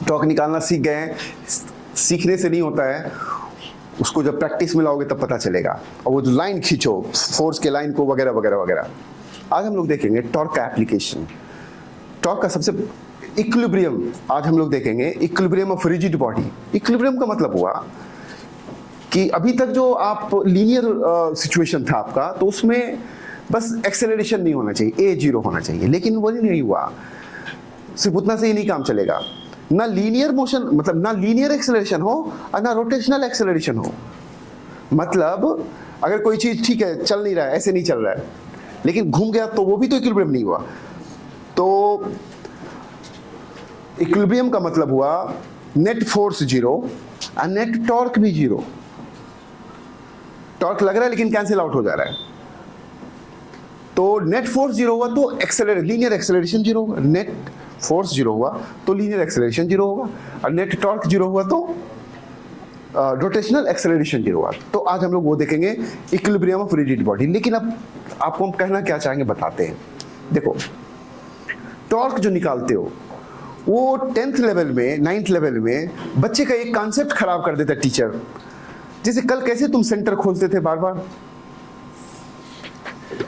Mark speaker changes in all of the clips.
Speaker 1: Torque निकालना सीख गए हैं, सीखने से नहीं होता है, उसको जब प्रैक्टिस में लाओगे तब पता चलेगा। और वो जो लाइन खींचो, फोर्स के लाइन को वगैरह वगैरह वगैरह। आज हम लोग देखेंगे टॉर्क का एप्लीकेशन, टॉर्क का सबसे इक्विलिब्रियम। आज हम लोग देखेंगे equilibrium of rigid body. Equilibrium का मतलब हुआ कि अभी तक जो आप लीनियर सिचुएशन था आपका, तो उसमें बस एक्सेलरेशन नहीं होना चाहिए, a0 होना चाहिए, लेकिन वो नहीं हुआ। सिर्फ उतना से ही नहीं काम चलेगा, ना लीनियर मोशन, मतलब ना लीनियर एक्सेलरेशन हो और ना रोटेशनल एक्सेलरेशन हो। मतलब अगर कोई चीज ठीक है चल नहीं रहा है, ऐसे नहीं चल रहा है, लेकिन घूम गया तो वो भी तो इक्विलिब्रियम नहीं हुआ। तो इक्विलिब्रियम का मतलब हुआ नेट फोर्स 0 और नेट टॉर्क भी 0। टॉर्क लग रहा है लेकिन कैंसिल आउट हो जा रहा है। तो नेट फोर्स 0 हुआ तो लीनियर एक्सेलरेशन 0 होगा, नेट फोर्स 0 हुआ तो लीनियर एक्सेलरेशन 0 होगा, और नेट टॉर्क 0 हुआ तो रोटेशनल एक्सेलरेशन 0 हुआ। तो आज हम लोग वो देखेंगे इक्विलिब्रियम ऑफ रिजिड बॉडी। लेकिन अब आपको हम कहना क्या चाहेंगे बताते हैं। देखो, टॉर्क जो निकालते हो वो 10th लेवल में 9th लेवल में बच्चे का एक कॉन्सेप्ट खराब कर देता है टीचर। जैसे कल कैसे तुम सेंटर खोलते थे बार बार,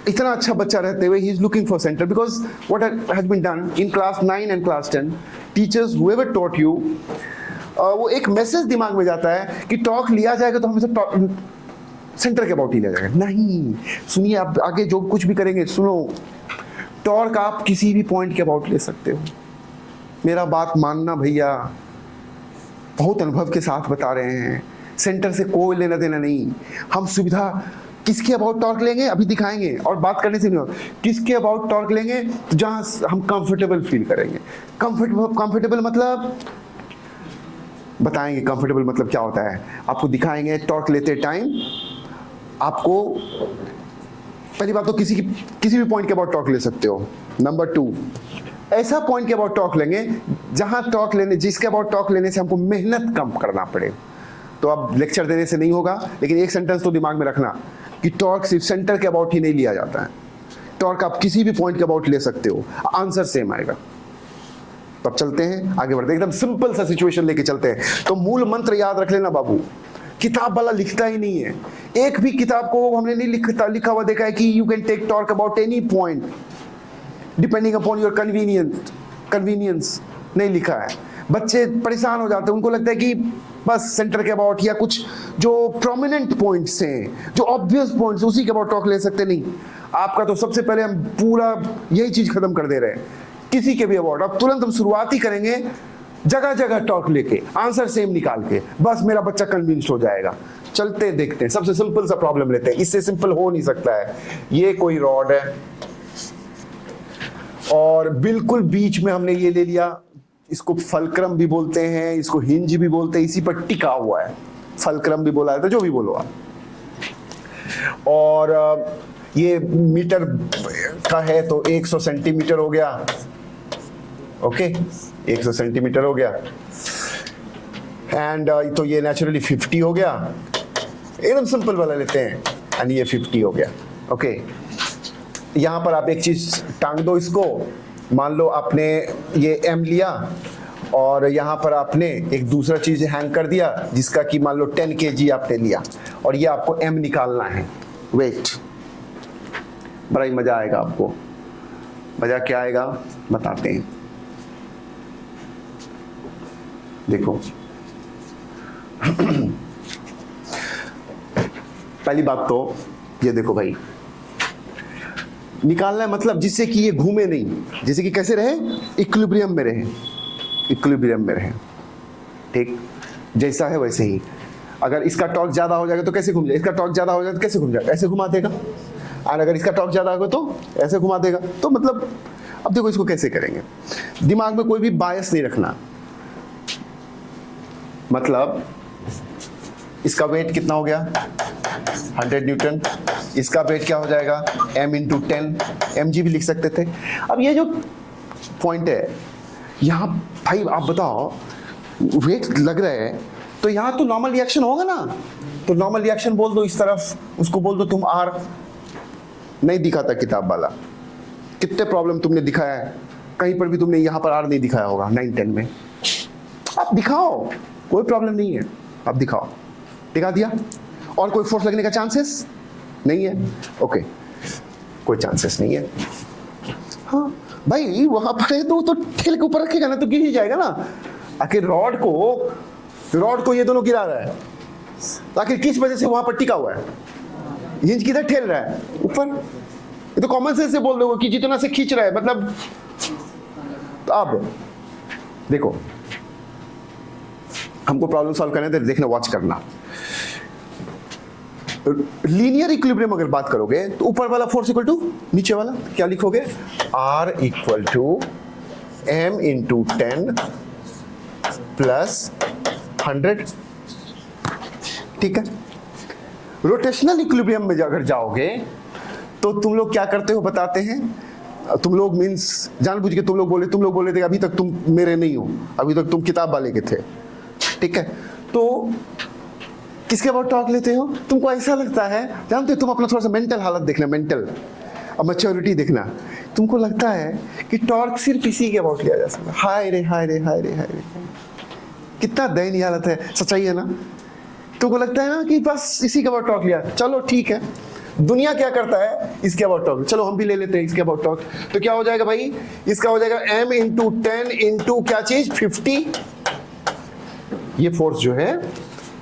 Speaker 1: इतना अच्छा बच्चा रहते हुए ही is looking for centre, because what has been done in class 9 and class 10, teachers however taught you, वो एक मैसेज दिमाग में जाता है कि टॉर्क लिया जाएगा तो हमेशा सेंटर के अबाउट ही लिया जाएगा। नहीं, सुनिए, आप आगे जो कुछ भी करेंगे सुनो, टॉर्क आप किसी भी पॉइंट के अबाउट ले सकते हो। मेरा बात मानना भैया, बहुत अनुभव के साथ बता रहे हैं, सेंटर से कोई लेना देना नहीं। हम सुविधा किसके अबाउट टॉर्क लेंगे अभी दिखाएंगे, और बात करने से नहीं होगा, किसके अबाउट टॉर्क लेंगे तो जहां हम कंफर्टेबल फील करेंगे। कंफर्टेबल मतलब बताएंगे, कंफर्टेबल मतलब क्या होता है आपको दिखाएंगे। टॉर्क लेते टाइम आपको पहली बात तो किसी भी पॉइंट के अबाउट टॉर्क ले सकते हो। नंबर 2, ऐसा पॉइंट के अबाउट टॉर्क लेंगे जहां जिसके अबाउट टॉर्क लेने से हमको मेहनत कम करना पड़े। तो अब लेक्चर देने से नहीं होगा, लेकिन एक सेंटेंस तो दिमाग में रखना कि टॉर्क सिर्फ सेंटर के अबाउट ही नहीं लिया जाता है। टॉर्क आप किसी भी पॉइंट के अबाउट ले सकते हो, आंसर सेम आएगा। तो अब चलते हैं आगे बढ़ते, एकदम सिंपल सा सिचुएशन लेके चलते हैं। तो मूल मंत्र याद रख लेना बाबू, किताब वाला लिखता ही नहीं है। एक भी किताब को हमने नहीं लिखा हुआ देखा है कि you can take torque about any point depending upon your convenience, नहीं लिखा है। बच्चे परेशान हो जाते हैं, उनको लगता है कि बस सेंटर के अबाउट या कुछ जो प्रोमिनेंट पॉइंट्स हैं, जो ऑब्वियस पॉइंट्स, उसी के अबाउट टॉक ले सकते। नहीं, आपका तो सबसे पहले हम पूरा यही चीज खत्म कर दे रहे हैं, किसी के भी अबाउट। अब तुरंत हम शुरुआत ही करेंगे जगह जगह टॉक लेके, आंसर सेम निकाल के, बस मेरा बच्चा कन्विंस्ड हो जाएगा। चलते देखते हैं, सबसे सिंपल सा प्रॉब्लम लेते हैं, इससे सिंपल हो नहीं सकता है। ये कोई रॉड है और बिल्कुल बीच में हमने ये ले लिया, इसको फलक्रम भी बोलते हैं, इसको हिंज भी बोलते हैं, इसी पर टिका हुआ है, फलक्रम भी बोला जाता है, जो भी बोलो आप। और ये मीटर का है तो 100 सेंटीमीटर हो गया, ओके, 100 सेंटीमीटर हो गया। एंड तो ये नेचुरली 50 हो गया, एकदम सिंपल वाला लेते हैं, एंड ये 50 हो गया, ओके। यहां पर आप एक चीज टांग दो इसको, मान लो आपने ये m लिया और यहाँ पर आपने एक दूसरा चीज हैंग कर दिया जिसका कि मान लो 10 kg आपने लिया, और ये आपको m निकालना है, वेट। बड़ा ही मजा आएगा आपको। मजा क्या आएगा बताते हैं। देखो पहली बात तो ये देखो भाई, निकालना है मतलब जिससे कि ये घूमे नहीं, जैसे कि कैसे रहे, इक्विलिब्रियम में रहे, इक्विलिब्रियम में रहे, ठीक, जैसा है वैसे ही। अगर इसका टॉर्क ज्यादा हो जाएगा तो कैसे घूम जाएगा, इसका टॉर्क ज्यादा हो जाएगा तो कैसे घूम जाएगा, ऐसे घुमा देगा। और अगर इसका टॉर्क ज्यादा होगा तो ऐसे घुमा देगा। तो मतलब अब देखो इसको कैसे करेंगे, दिमाग में कोई भी बायस नहीं रखना। मतलब इसका वेट कितना हो गया, 100 न्यूटन, इसका वेट क्या हो जाएगा, m इंटू 10 mg भी लिख सकते थे। अब ये जो पॉइंट है यहाँ, भाई आप बताओ, वेट लग रहा है तो यहाँ तो नॉर्मल रिएक्शन होगा ना, तो नॉर्मल रिएक्शन बोल दो इस तरफ, उसको बोल दो तुम r। नहीं दिखाता किताब वाला, कितने प्रॉब्लम तुमने दिखाया है, कहीं पर भी तुमने यहाँ पर r नहीं दिखाया होगा 9-10 में। आप दिखाओ, कोई प्रॉब्लम नहीं है, आप दिखाओ। दिखा दिया। और कोई फोर्स लगने का चांसेस नहीं है? ओके, कोई चांसेस नहीं है। हाँ भाई, वहां पर है तो ठेल के ऊपर रखेगा ना तो गिर ही जाएगा ना। आखिर रॉड को ये दोनों गिरा रहा है, आखिर किस वजह से वहां पर टिका हुआ है? हिंज किधर ठेल रहा है? ऊपर। ये तो कॉमन सेंस से बोल रहे हो कि जितना से खींच रहा है, मतलब। तो अब देखो, हमको प्रॉब्लम सॉल्व करना है तो देखना, वॉच करना। लीनियर इक्विलिब्रियम अगर बात करोगे तो ऊपर वाला फोर्स इक्वल टू नीचे वाला क्या लिखोगे? R equal to m into 10 plus 100। ठीक है। रोटेशनल इक्विलिब्रियम में अगर जाओगे तो तुम लोग क्या करते हो बताते हैं। तुम लोग मीन्स जानबूझ के तुम लोग बोले थे अभी तक तुम मेरे नहीं हो, अभी तक तुम किताब वाले के थे। ठीक है। तो किसके अबाउट टॉर्क लेते हो? तुमको ऐसा लगता है, जानते हो, तुम अपना थोड़ा सा मेंटल हालत देखना, मेंटल और मैच्योरिटी देखना। तुमको लगता है कि टॉर्क सिर्फ इसी के अबाउट लिया जा सकता है। हाय रे हाय रे हाय रे हाय रे, कितना दयनीय हालत है, सच्चाई है ना? तुमको लगता है ना कि बस इसी के अबाउट टॉर्क लिया, चलो ठीक है। दुनिया क्या करता है? इसके अबाउट टॉर्क, चलो हम भी ले लेते हैं इसके अबाउट टॉर्क। तो क्या हो जाएगा भाई? इसका हो जाएगा m इंटू 10 इंटू क्या चीज? 50। ये फोर्स जो है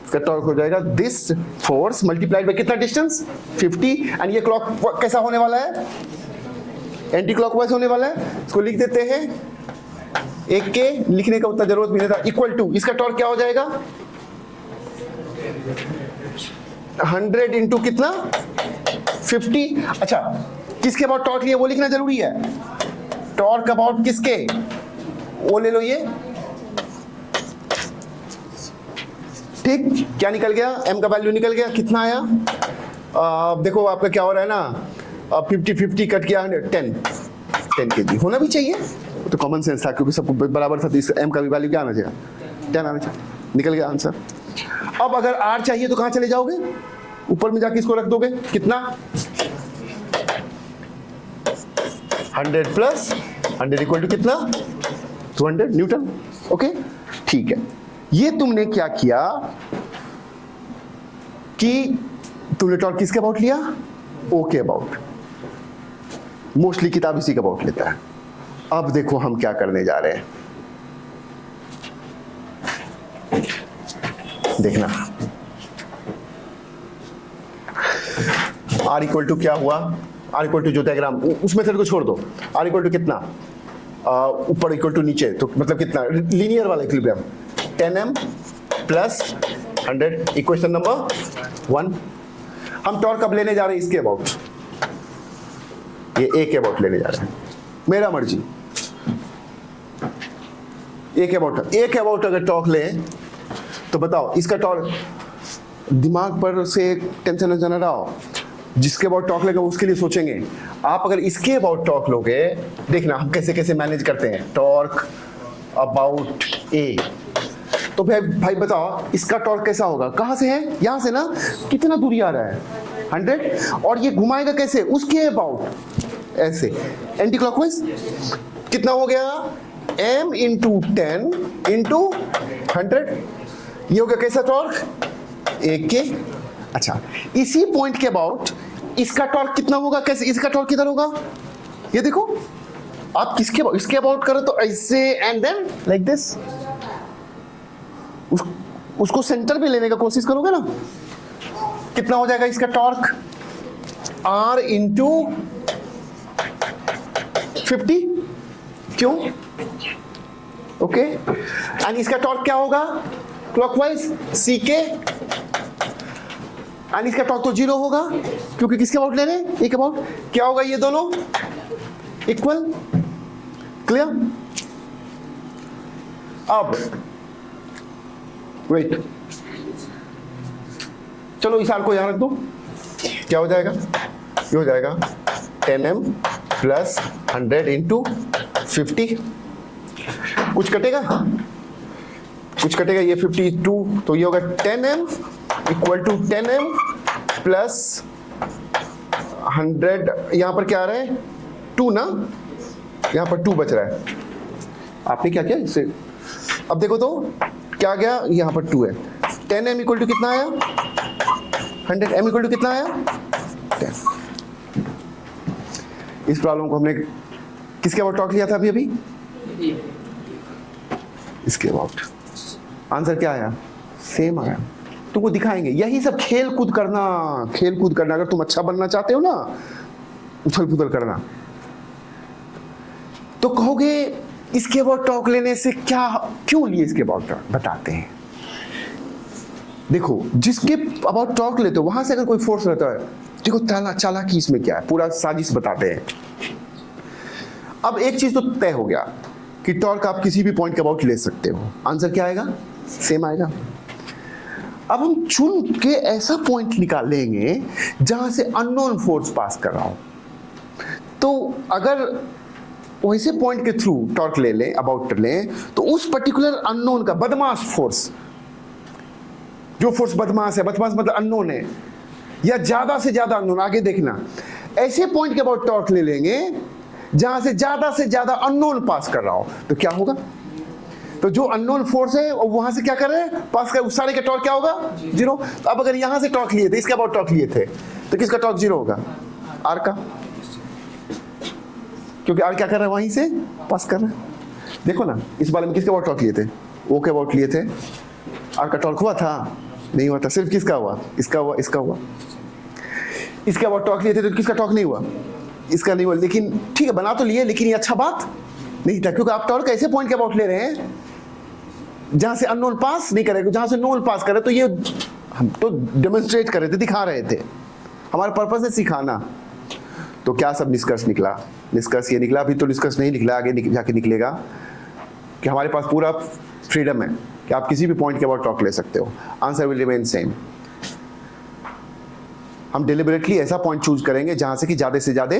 Speaker 1: इसका टॉर्क हो जाएगा दिस फोर्स मल्टीप्लाइड बाय कितना डिस्टेंस? 50। एंड ये क्लॉक कैसा होने वाला है? एंटी क्लॉकवाइज होने वाला है। इसको लिख देते हैं, एक के लिखने का उतना जरूरत भी नहीं था। इक्वल टू इसका टॉर्क क्या हो जाएगा? 100 इंटू कितना? 50। अच्छा, किसके अबाउट टॉर्क लिया वो लिखना जरूरी है। टॉर्क अबाउट किसके, वो ले लो ये। ठीक, क्या निकल गया? m का वैल्यू निकल गया, कितना आया? देखो आपका क्या हो रहा है ना, 50-50 कट गया 10 kg होना भी चाहिए, तो कॉमन सेंस था क्योंकि सब बराबर था। तो इस m का भी वैल्यू क्या आना चाहिए? 10 आना चाहिए। निकल गया आंसर। अब अगर r चाहिए तो कहां चले जाओगे? ऊपर में जाके इसको रख दोगे, कितना? 100 प्लस 100 इक्वल टू कितना? 200 न्यूटन। ओके, ठीक है। ये तुमने क्या किया कि तुमने टॉर्क किसके अबाउट लिया? ओ के अबाउट। मोस्टली किताब इसी के अबाउट लेता है। अब देखो हम क्या करने जा रहे हैं, देखना। आर इक्वल टू क्या हुआ? आर इक्वल टू जो डायग्राम, उस मेथड को छोड़ दो। आर इक्वल टू कितना? ऊपर इक्वल टू नीचे, तो मतलब कितना? लीनियर वाला equilibrium 10m plus 100 equation number 1। हम टॉर्क अब लेने जा रहे हैं इसके अबाउट, ये ए के अबाउट लेने जा रहे हैं, मेरा मर्जी। ए के अबाउट अगर टॉर्क ले तो बताओ इसका टॉर्क, दिमाग पर से टेंशन न जाना रहा, जिसके अबाउट टॉर्क लेगा उसके लिए सोचेंगे। आप अगर इसके अबाउट टॉर्क लोगे, देखना हम कैसे कैसे मैनेज करते हैं। टॉर्क अबाउट ए, तो भाई बताओ इसका टॉर्क कैसा होगा? कहां से है? यहां से ना। कितना दूरी आ रहा है? 100। और ये घुमाएगा कैसे? उसके अबाउट ऐसे एंटी क्लॉकवाइज। कितना हो गया? m into 10 into 100। ये हो गया कैसा टॉर्क? एक के। अच्छा, इसी पॉइंट के अबाउट इसका टॉर्क कितना होगा? कैसे? इसका टॉर्क किधर होगा? ये देखो, आप किसके इसके अबाउट करो तो ऐसे एंड देन लाइक दिस। उसको सेंटर में लेने का कोशिश करोगे ना, कितना हो जाएगा इसका टॉर्क? R into 50। क्यों? ओके। एंड इसका टॉर्क क्या होगा? क्लॉकवाइज C के। एंड इसका टॉर्क तो 0 होगा क्योंकि किसके अबाउट ले रहे हैं? एक अबाउट। क्या होगा? ये दोनों इक्वल। क्लियर? अब वेट, चलो इस आर को यहां रख दो। क्या हो जाएगा? ये हो जाएगा 10m प्लस 100 इंटू 50। कुछ कटेगा? कुछ कटेगा। ये 52, तो ये होगा 10m equal to 10m plus 100। यहां पर क्या आ रहा है? 2 ना, यहां पर 2 बच रहा है। आपने क्या किया? इसे अब देखो तो क्या गया, यहाँ पर 2 है। 10m इक्वल टू कितना आया 100, m इक्वल टू कितना आया 10। इस प्रॉब्लम को हमने किसके अबाउट टॉक लिया था अभी अभी, इसके अबाउट। आंसर क्या आया, सेम आया। तुमको दिखाएंगे, यही सब खेल कूद करना, खेल कूद करना। अगर तुम अच्छा बनना चाहते हो ना, उछल पुथल करना, तो कहोगे इसके अबाउट टॉक लेने से क्या, क्यों लिए इसके अबाउट टॉक, बताते हैं। देखो जिसके अबाउट टॉक लेते हो वहां से अगर कोई फोर्स रहता है, देखो चालाकी इसमें क्या है, पूरा साजिश बताते हैं। अब एक चीज तो तय हो गया कि टॉर्क आप किसी भी पॉइंट के अबाउट ले सकते हो, आंसर क्या आएगा, सेम आएगा। अब हम चुन के ऐसा पॉइंट निकालेंगे जहां से अननोन फोर्स पास कर रहा हो। तो अगर वैसे पॉइंट के थ्रू टॉर्क ले लें, अबाउट लें, तो उस पर्टिकुलर अननोन का बदमाश फोर्स, जो फोर्स बदमाश है, बदमाश मतलब अननोन है, या ज्यादा से ज्यादा अननोन, आगे देखना, ऐसे पॉइंट के अबाउट टॉर्क ले लेंगे जहां से ज्यादा अननोन पास कर रहा हो। तो क्या होगा, तो जो अननोन फोर्स है वहां से क्या कर रहे हैं, पास कर, उस सारे का टॉर्क क्या होगा, 0। तो अब अगर यहां से टॉर्क लिए थे, इसके अबाउट टॉर्क लिए थे, तो किसका टॉर्क 0 होगा, आर का, क्योंकि आर क्या कर रहा है, वहीं से पास कर रहा है। देखो ना, इस बारे में किसके अबाउट टॉर्क लिए थे, ओ के अबाउट लिए थे, आर का टॉर्क हुआ था, नहीं हुआ था, सिर्फ किसका हुआ, इसका हुआ, इसका हुआ। इसके अबाउट टॉर्क लिए थे तो किसका टॉर्क नहीं हुआ, इसका नहीं हुआ। लेकिन ठीक है, बना तो लिए, लेकिन ये अच्छा बात नहीं था, क्योंकि आप टॉर्क ऐसे पॉइंट के अबाउट ले रहे हैं जहां से अननोन पास नहीं करेगा, जहां से नोन पास करे। तो ये हम तो डेमोन्स्ट्रेट कर रहे थे, दिखा रहे थे, हमारा पर्पस है सिखाना। तो क्या सब निष्कर्ष निकला, निष्कर्ष ये निकला, अभी तो निष्कर्ष नहीं निकला, आगे जाके निकलेगा, कि हमारे पास पूरा फ्रीडम है कि आप किसी भी पॉइंट के अबाउट टॉर्क ले सकते हो, आंसर विल रिमेन सेम। हम डिलिबरेटली ऐसा पॉइंट चूज करेंगे जहां से कि ज्यादा से ज्यादा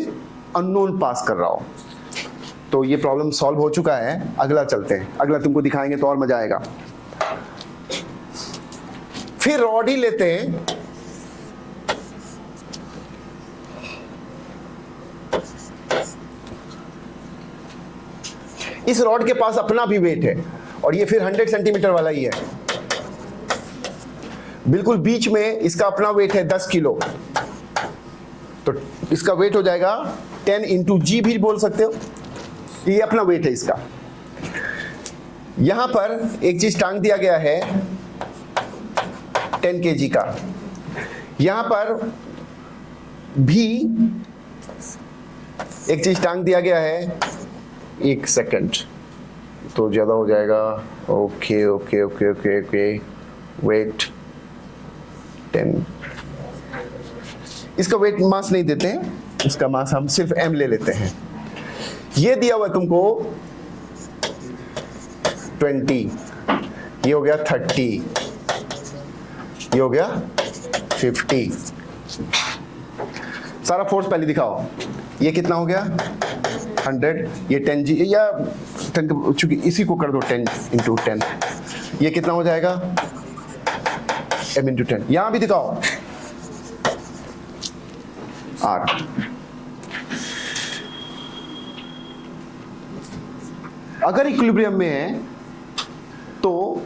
Speaker 1: अननोन पास कर रहा हो। तो ये प्रॉब्लम सॉल्व हो चुका है, अगला चलते हैं, अगला तुमको दिखाएंगे तो और मजा आएगा। फिर रॉड ही लेते हैं, इस रॉड के पास अपना भी वेट है, और ये फिर 100 सेंटीमीटर वाला ही है, बिल्कुल बीच में इसका अपना वेट है 10 किलो। तो इसका वेट हो जाएगा 10 इंटू जी भी बोल सकते हो, ये अपना वेट है इसका। यहां पर एक चीज टांग दिया गया है 10 kg का, यहां पर भी एक चीज टांग दिया गया है, 1 सेकंड तो ज्यादा हो जाएगा, okay okay okay okay okay, weight 10, इसका वेट मास नहीं देते हैं, इसका मास हम सिर्फ m ले लेते हैं। ये दिया हुआ तुमको 20, ये हो गया 30, ये हो गया 50। सारा फोर्स पहले दिखाओ, ये कितना हो गया 100, ये 10 जी, या 10, चूंकि इसी को कर दो 10 इंटू 10, ये कितना हो जाएगा m इंटू 10। यहां भी दिखाओ r। अगर इक्विलिब्रियम में है तो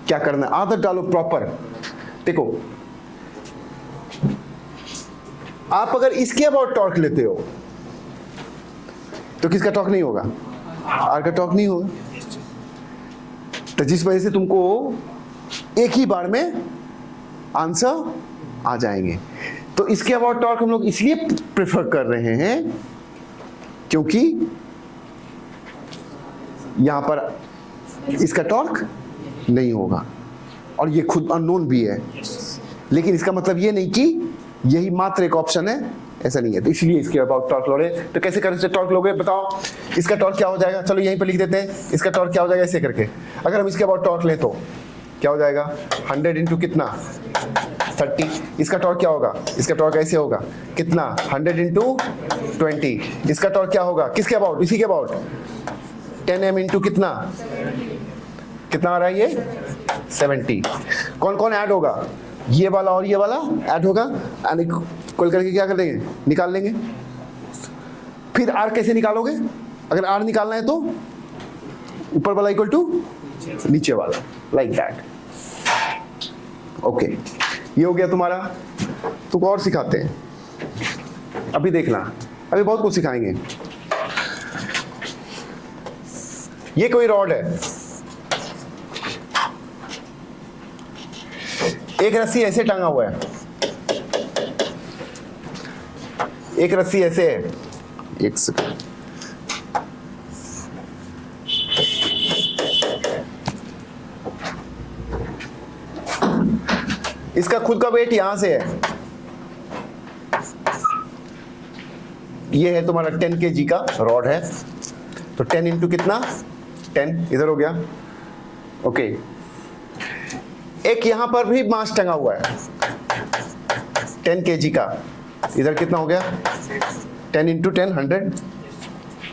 Speaker 1: क्या करना है, आदत डालो प्रॉपर। देखो आप अगर इसके अबाउट टॉर्क लेते हो तो किसका टॉर्क नहीं होगा, आर का टॉर्क नहीं होगा। तो जिस वजह से तुमको एक ही बार में आंसर आ जाएंगे। तो इसके अबाउट टॉर्क हम लोग इसलिए प्रेफर कर रहे हैं क्योंकि यहां पर इसका टॉर्क नहीं होगा और ये खुद अननोन भी है, लेकिन इसका मतलब ये नहीं कि यही मात्र एक ऑप्शन है, ऐसा नहीं है। तो इसलिए इसके अबाउट टॉर्क लो रहे। तो कैसे करके टॉर्क लोगे बताओ, इसका टॉर्क क्या हो जाएगा, चलो यहीं पे लिख देते हैं, इसका टॉर्क क्या हो जाएगा ऐसे करके। अगर हम इसके अबाउट टॉर्क लें तो क्या हो जाएगा 100 इंटू कितना 30, इसका टॉर्क क्या होगा, इसका टॉर्क ऐसे होगा कितना 100 इंटू 20, इसका टॉर्क क्या होगा किसके अबाउट, इसी के अबाउट 10m इंटू कितना कितना आ रहा है ये 70। कौन कौन ऐड होगा, ये वाला और ये वाला ऐड होगा, इक्वल करके क्या कर देंगे निकाल लेंगे। फिर आर कैसे निकालोगे, अगर आर निकालना है तो ऊपर वाला इक्वल टू नीचे वाला, लाइक दैट। ओके, ये हो गया तुम्हारा। तुमको और सिखाते हैं, अभी देखना, अभी बहुत कुछ सिखाएंगे। ये कोई रॉड है, एक रस्सी ऐसे टांगा हुआ है, एक रस्सी ऐसे है, एक सेकंड, इसका खुद का वेट यहां से है, ये है तुम्हारा 10 kg का रॉड है, तो 10 इंटू कितना 10 इधर हो गया। ओके, एक यहां पर भी मास टंगा हुआ है 10 kg का, इधर कितना हो गया 10 इंटू 10 100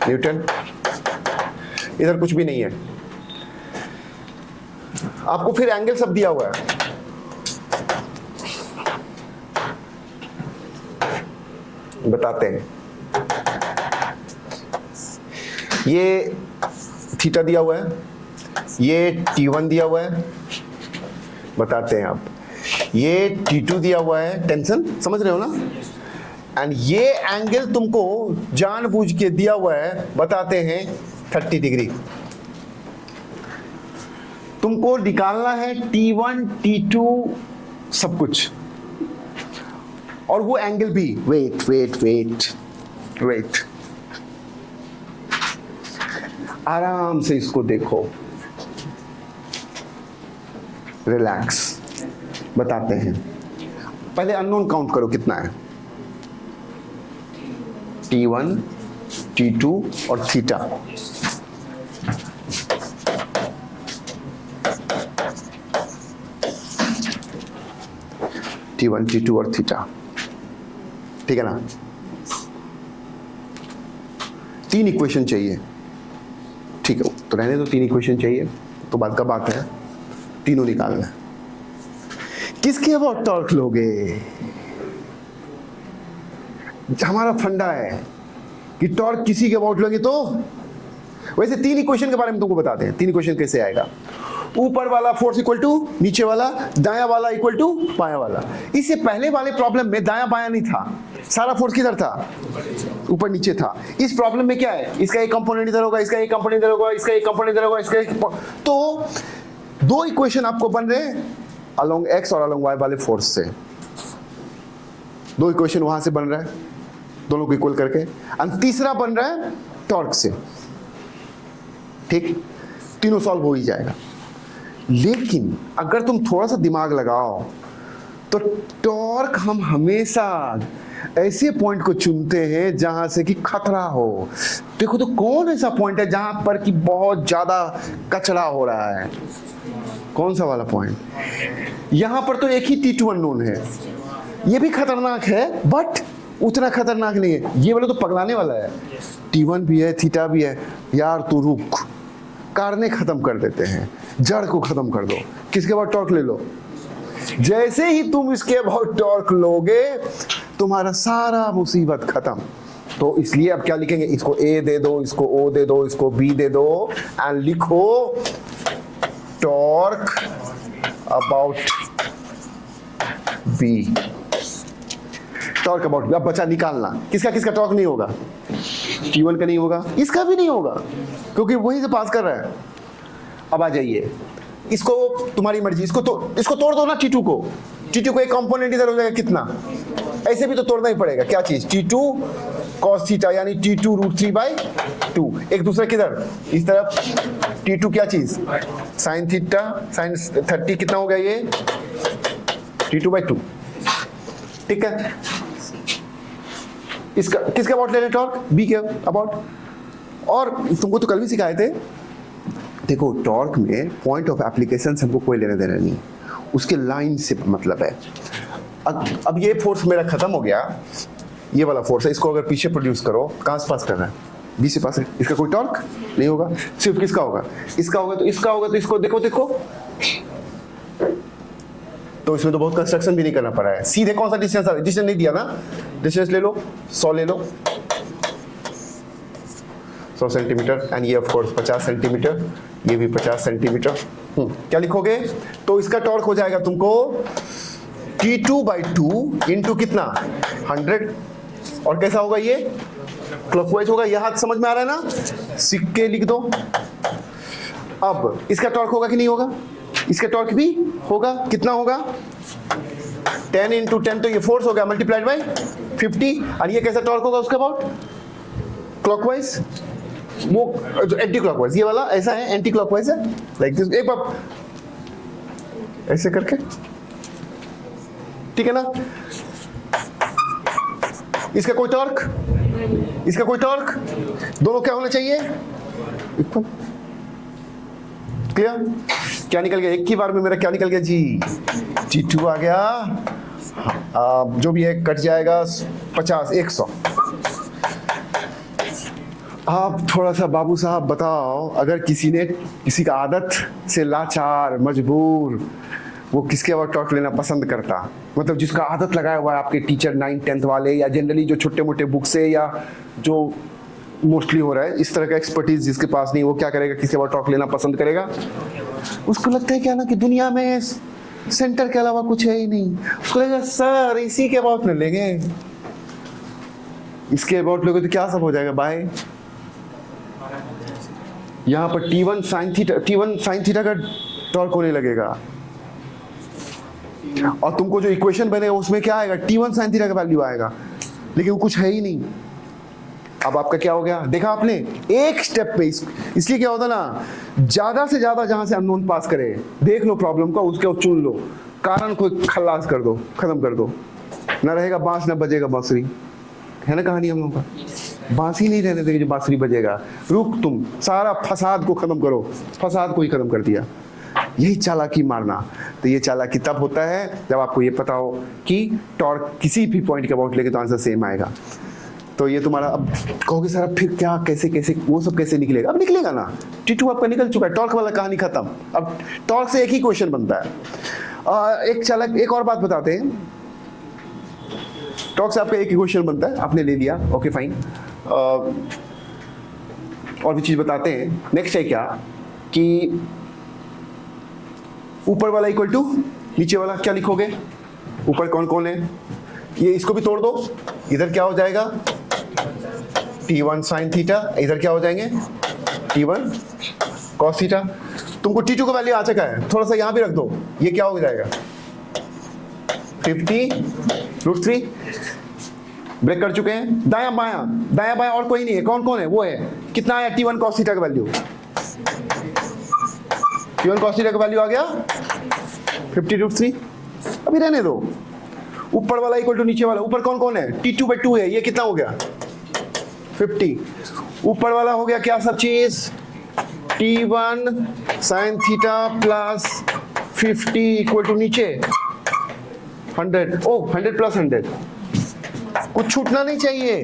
Speaker 1: न्यूटन, इधर कुछ भी नहीं है। आपको फिर एंगल सब दिया हुआ है, बताते हैं। ये थीटा दिया हुआ है, ये T1 दिया हुआ है, बताते हैं आप। ये T2 दिया हुआ है, टेंशन समझ रहे हो ना। एंड ये एंगल तुमको जानबूझ के दिया हुआ है, बताते हैं 30 डिग्री। तुमको निकालना है T1 T2 सब कुछ, और वो एंगल भी। वेट वेट वेट वेट, आराम से इसको देखो, रिलैक्स, बताते हैं। पहले अननोन काउंट करो कितना है, T1 T2 और थीटा। T1 T2 और थीटा, ठीक है ना। 3 इक्वेशन चाहिए, ठीक है, तो रहने दो, 3 इक्वेशन चाहिए तो बाद का बात है, तीनों निकालना है। किसके अबाउट टॉर्क लोगे? हमारा फंडा है कि टॉर्क किसी के अबाउट लोगे। तो वैसे 3 इक्वेशन के बारे में तुमको बताते हैं। 3 इक्वेशन कैसे आएगा, ऊपर वाला फोर्स इक्वल टू नीचे वाला, दाया वाला इक्वल टू बाया वाला। इससे पहले वाले प्रॉब्लम में दाया बाया नहीं था, सारा फोर्स किधर था, ऊपर नीचे था। इस प्रॉब्लम में क्या है, इसका एक कंपोनेंट इधर होगा, इसका एक कंपोनेंट इधर होगा, इसका एक कंपोनेंट इधर होगा, इसका एक। तो 2 इक्वेशन आपको बन रहे हैं अलोंग एक्स और अलोंग वाई वाले फोर्स से। 2 इक्वेशन वहां से बन रहा है, दोनों को इक्वल करके, और तीसरा बन रहा है टॉर्क से। ठीक, तीनों सॉल्व हो ही जाएगा। लेकिन अगर तुम थोड़ा सा दिमाग लगाओ तो टॉर्क हम हमेशा ऐसे पॉइंट को चुनते हैं जहां से कि खतरा हो। देखो तो कौन ऐसा पॉइंट है जहां पर कि बहुत ज्यादा कचरा हो रहा है, कौन सा वाला पॉइंट? यहां पर तो एक ही T2 अननोन है, ये भी खतरनाक है बट उतना खतरनाक नहीं है। ये वाला तो पगलाने वाला है, T1 भी है, थीटा भी है। यार तू रुक, कारणे खत्म कर देते हैं, जड़ को खत्म कर दो। किसके बाद टॉर्क ले लो, जैसे ही तुम इसके बाद टॉर्क लोगे तुम्हारा सारा मुसीबत खत्म। तो इसलिए अब क्या लिखेंगे, इसको A दे दो, इसको O दे दो, इसको B दे दो, एंड लिखो torque about B। Torque about B। अब बचा निकालना, किसका किसका टॉर्क नहीं होगा, T1 का नहीं होगा, इसका भी नहीं होगा, क्योंकि वहीं से पास कर रहा है। अब आ जाइए, इसको तुम्हारी मर्जी, इसको तोड़ दो ना T2 को। T2 को एक कंपोनेंट इधर हो जाएगा कितना, ऐसे भी तो तोड़ना ही पड़ेगा। क्या चीज, T2 cos थीटा यानी T2 √3/2। एक दूसरे किधर, इस तरफ T2 क्या चीज, sin थीटा, sin 30 कितना हो गया ये T2/2। ठीक है, इसका किसके अबाउट ले रहे टॉर्क, B के अबाउट। और तुमको तो कल भी सिखाए थे, देखो टॉर्क में पॉइंट ऑफ एप्लीकेशन हमको कोई लेने देना नहीं, उसके लाइन से मतलब है। अब ये फोर्स मेरा खत्म हो गया, ये वाला फोर्स है, इसको अगर पीछे प्रोड्यूस करो, कहां से पास कर रहा है, बी से पास है। इसका कोई टॉर्क नहीं होगा, सिर्फ किसका होगा, इसका होगा। तो इसका होगा, तो इसको देखो देखो, तो इसमें तो बहुत कंस्ट्रक्शन भी नहीं करना पड़ा है, सीधे कौन सा डिस्टेंस नहीं दिया ना, डिस्टेंस ले लो, 100 ले लो। 100 सेंटीमीटर, एंड ये ऑफ कोर्स 50 सेंटीमीटर, ये भी 50 सेंटीमीटर। क्या लिखोगे? तो इसका टॉर्क हो जाएगा तुमको T2/2 इंटू कितना 100, और कैसा होगा ये? क्लॉकवाइज होगा। यह हाथ समझ में आ रहा है ना? सिक्के लिख दो। अब इसका टॉर्क होगा कि नहीं होगा? इसका टॉर्क भी होगा। कितना होगा? 10 इंटू 10, तो ये फोर्स हो गया मल्टीप्लाइड बाई 50, और ये कैसा टॉर्क होगा उसके अबाउट? क्लॉकवाइज, वो जो एंटी क्लॉकवाइज, ये वाला ऐसा है, एंटी क्लॉकवाइज है, लाइक दिस। एक बार ऐसे करके, ठीक है ना? इसका कोई टॉर्क, इसका कोई टॉर्क, दोनों क्या होना चाहिए? इक्वल। क्लियर? क्या निकल गया? एक ही बार में मेरा क्या निकल गया जी? T2 आ गया, जो भी है कट जाएगा 50, 100। आप थोड़ा सा बाबू साहब बताओ, अगर किसी का आदत से लाचार, मजबूर, वो किसके अबाउट टॉर्क लेना पसंद करता? मतलब जिसका आदत लगाया हुआ है, आपके टीचर 9th 10th वाले, या जनरली जो छोटे मोटे बुक से, या जो मोस्टली हो रहा है इस तरह का एक्सपर्टीज जिसके पास नहीं, वो क्या करेगा? किसके अबाउट टॉर्क लेना पसंद करेगा? उसको लगता है क्या ना कि दुनिया में सेंटर के अलावा कुछ है ही नहीं। उसको लगेगा सर इसी के अबाउट न लेंगे, इसके अबाउट लोगे तो क्या सब हो जाएगा भाई। यहाँ पर T1 sin थीटा का टॉर्क होने लगेगा, और तुमको जो इक्वेशन बनेगा उसमें क्या आएगा? T1 sin थीटा का वैल्यू आएगा, लेकिन वो कुछ है ही नहीं। अब आपका क्या हो गया? देखा आपने एक स्टेप पे, इसलिए क्या होता ना, ज्यादा से ज्यादा जहां से अननोन पास करे, देख लो प्रॉब्लम को, उसके चुन लो, कारण को खल्लास कर दो, खत्म कर दो, ना रहेगा बांस ना बजेगा बांसुरी, है ना कहानी हम लोगों का? बांसी नहीं रहने देंगे जो बांसुरी बजेगा। रुक, तुम सारा फसाद को खत्म करो, फसाद को ही खत्म कर दिया। यही चालाकी मारना। तो ये चालाकी तब होता है जब आपको ये पता हो कि टॉर्क किसी भी पॉइंट के अबाउट लेके तो आंसर सेम आएगा। तो ये तुम्हारा, अब कहोगे सर अब फिर क्या, कैसे कैसे वो सब कैसे निकलेगा? अब निकलेगा ना, T2 आपका निकल चुका है, टॉर्क वाला कहानी खत्म। अब टॉर्क से एक ही क्वेश्चन बनता है। एक और बात बताते हैं, टॉर्क से आपका एक ही क्वेश्चन बनता है, आपने ले लिया, ओके फाइन। और भी चीज बताते हैं। नेक्स्ट है क्या कि ऊपर वाला इक्वल टू नीचे वाला, क्या लिखोगे? ऊपर कौन कौन है? ये इसको भी तोड़ दो, इधर क्या हो जाएगा? T1 sin थीटा, इधर क्या हो जाएंगे? T1 cos theta. तुमको T2 का वैल्यू आ चुका है, थोड़ा सा यहां भी रख दो, ये क्या हो जाएगा? 50√3। ब्रेक कर चुके हैं। दाया बाया और कोई नहीं है, कौन कौन है? वो है, कितना आया T1 cos थीटा का वैल्यू? T1 cos थीटा का वैल्यू आ गया 50√3। अभी रहने दो। ऊपर वाला इक्वल टू नीचे वाला, ऊपर कौन कौन है? T2/2 है, ये कितना हो गया? 50। ऊपर वाला हो गया क्या सब चीज? T1 sin theta plus 50 equal to नीचे 100। ओ 100 प्लस 100, कुछ छूटना नहीं चाहिए।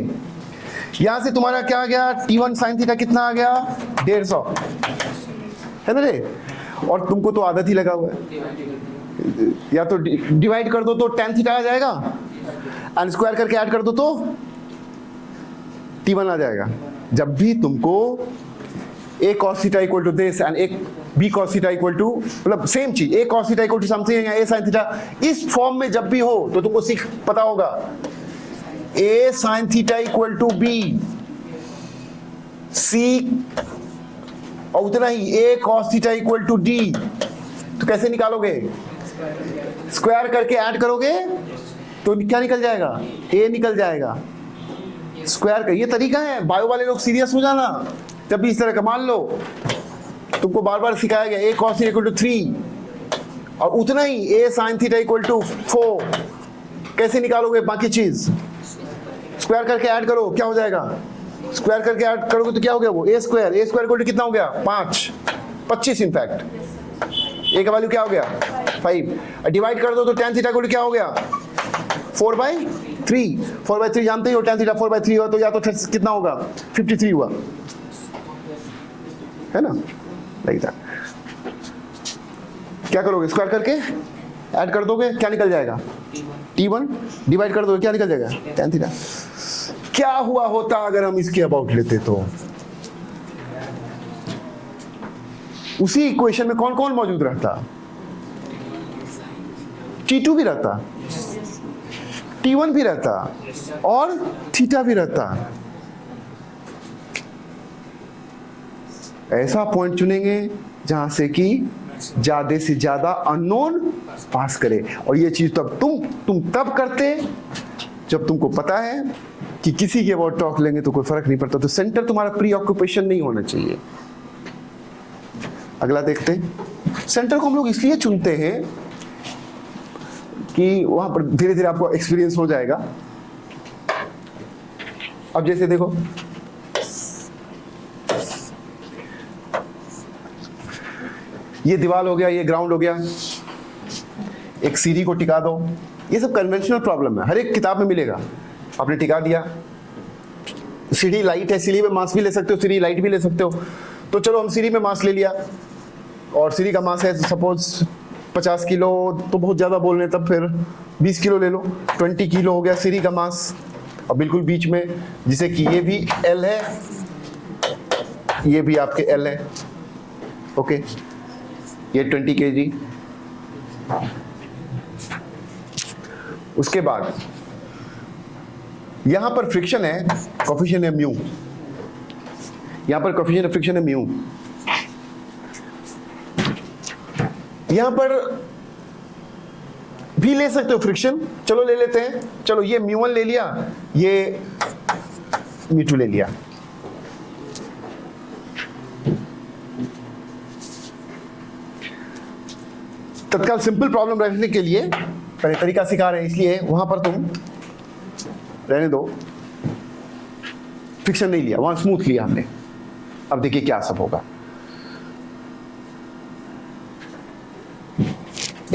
Speaker 1: यहां से तुम्हारा क्या आ गया? T1 sin थीटा कितना आ गया? 150, है ना रे? और तुमको तो आदत ही लगा हुआ है, या तो डिवाइड कर दो तो tan थीटा आ जाएगा, एंड स्क्वायर करके ऐड कर दो तो T1 आ जाएगा। जब भी तुमको a cos theta equal to this and एक b cos theta equal to, मतलब सेम चीज, a cos theta equal to something या a sin थीटा, इस फॉर्म में जब भी हो तो तुमको सीख पता होगा a sin theta equal to b, c और उतना ही a cos theta equal to d। तो कैसे निकालोगे? स्क्वायर करके ऐड करोगे तो क्या निकल जाएगा? a निकल जाएगा। स्क्वायर का ये तरीका है। बायो वाले लोग सीरियस हो जाना जब भी इस तरह का, मान लो तुमको बार बार सिखाया गया a cos theta equal to 3 और उतना ही a sin theta equal to 4। कैसे निकालोगे बाकी चीज? स्क्वायर करके ऐड करो, क्या हो जाएगा? स्क्वायर करके ऐड करोगे तो क्या हो गया? वो a स्क्वायर इक्वल टू कितना हो गया? 25 इनफैक्ट। a का वैल्यू क्या हो गया? 5। डिवाइड कर दो तो tan थीटा इक्वल टू क्या हो गया? 4/3। 4/3 जानते ही हो, tan थीटा 4/3 हुआ तो या तो कितना होगा? 53 हुआ, है ना? Like that. क्या करोगे? स्क्वायर करके ऐड कर दोगे, क्या निकल जाएगा? T1 डिवाइड कर दोगे, क्या निकल जाएगा? tan theta. क्या हुआ होता अगर हम इसके अबाउट लेते तो? उसी इक्वेशन में कौन कौन मौजूद रहता? T2 भी रहता, T1 भी रहता और थीटा भी रहता। ऐसा पॉइंट चुनेंगे जहां से कि ज्यादा से ज्यादा अननोन पास करे। और ये चीज तब तुम तब करते जब तुमको पता है कि किसी के अबाउट टॉक लेंगे तो कोई फर्क नहीं पड़ता। तो सेंटर तुम्हारा प्री ऑक्यूपेशन नहीं होना चाहिए। अगला देखते हैं। सेंटर को हम लोग इसलिए चुनते हैं कि वहां पर धीरे धीरे आपको एक्सपीरियंस हो जाएगा। अब जैसे देखो, ये दीवार हो गया, ये ग्राउंड हो गया, एक सीढ़ी को टिका दो। ये सब कन्वेंशनल प्रॉब्लम है, हर एक किताब में मिलेगा। आपने टिका दिया, सीढ़ी लाइट है, सीढ़ी में मास भी ले सकते हो, सीढ़ी लाइट भी ले सकते हो। तो चलो हम सीढ़ी में मास ले लिया, और सीढ़ी का मास है सपोज 50 किलो, तो बहुत ज़्यादा बोल रहे हैं, तब फिर 20 किलो ले लो, 20 किलो हो गया सीढ़ी का मास। और बिल्कुल बीच में, जिसे कि ये भी L है, ये भी आपके L है, ओके, ये 20 kg। उसके बाद यहां पर फ्रिक्शन है, कोफिशिएंट है म्यू, यहां पर कोफिशिएंट फ्रिक्शन है म्यू। यहां पर भी ले सकते हो फ्रिक्शन, चलो ले लेते हैं। चलो ये म्यू1 ले लिया, ये म्यू2 ले लिया। तत्काल सिंपल प्रॉब्लम रखने के लिए पहले तरीका सिखा रहे हैं, इसलिए वहां पर तुम रहने दो, फ्रिक्शन नहीं लिया, वहां स्मूथ लिया हमने। अब देखिए क्या सब होगा।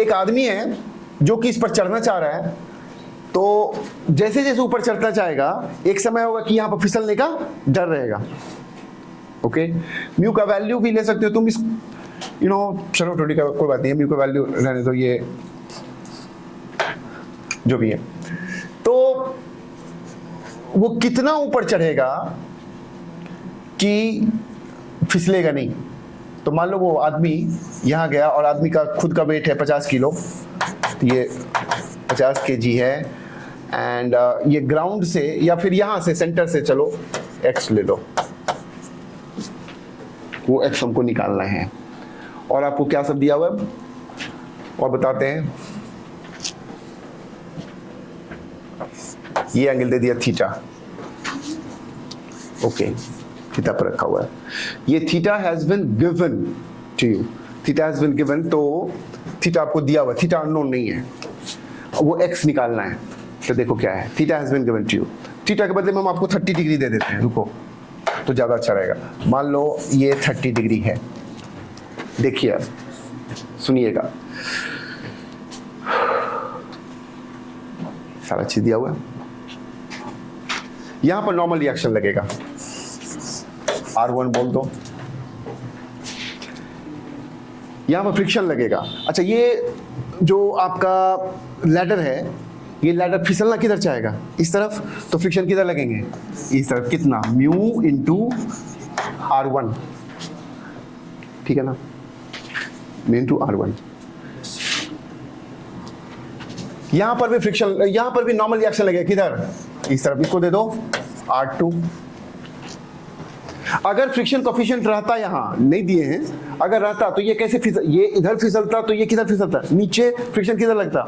Speaker 1: एक आदमी है जो कि इस पर चढ़ना चाह रहा है, तो जैसे जैसे ऊपर चढ़ना चाहेगा, एक समय होगा कि यहां पर फिसलने का डर रहेगा, ओके। म्यू का वैल्यू भी ले सकते हो तुम, इस चलो थोड़ी का कोई बात नहीं है, म्यू का वैल्यू रहने दो, ये जो भी है। तो वो कितना ऊपर चढ़ेगा कि फिसलेगा नहीं। तो मान लो वो आदमी यहां गया, और आदमी का खुद का वेट है 50 किलो, तो ये 50 kg है, एंड ये ग्राउंड से या फिर यहां से सेंटर से, चलो x ले लो, वो x हमको निकालना है। और आपको क्या सब दिया हुआ है और बताते हैं। ये एंगल दे दिया थीटा, ओके, थीटा पर रखा हुआ है। ये theta has been given to you, theta has been given, तो थीटा आपको दिया हुआ, थीटा अननोन नहीं है, वो x निकालना है। तो देखो क्या है, theta has been given to you. Theta के बदले में हम आपको 30 डिग्री दे देते हैं, रुको, तो ज्यादा अच्छा रहेगा। मान लो ये 30 डिग्री है, देखिए सुनिएगा, सारा चीज दिया हुआ है। यहां पर नॉर्मल रिएक्शन लगेगा, R1 बोल दो, यहां पर फ्रिक्शन लगेगा। अच्छा, ये जो आपका लैडर है, ये लैडर फिसलना किधर चाहेगा, इस तरफ, तो फ्रिक्शन किधर लगेंगे, इस तरफ। कितना, म्यू इंटू R1, ठीक है ना, म्यू इंटू R1। यहां पर भी फ्रिक्शन, यहां पर भी नॉर्मल रिएक्शन लगेगा, किधर, इस तरफ, इसको दे दो R2। अगर फ्रिक्शन कोफिशिएंट रहता, यहां नहीं दिए हैं, अगर रहता तो ये कैसे फिसल, ये इधर फिसलता, तो ये किधर फिसलता, नीचे। फ्रिक्शन किधर लगता,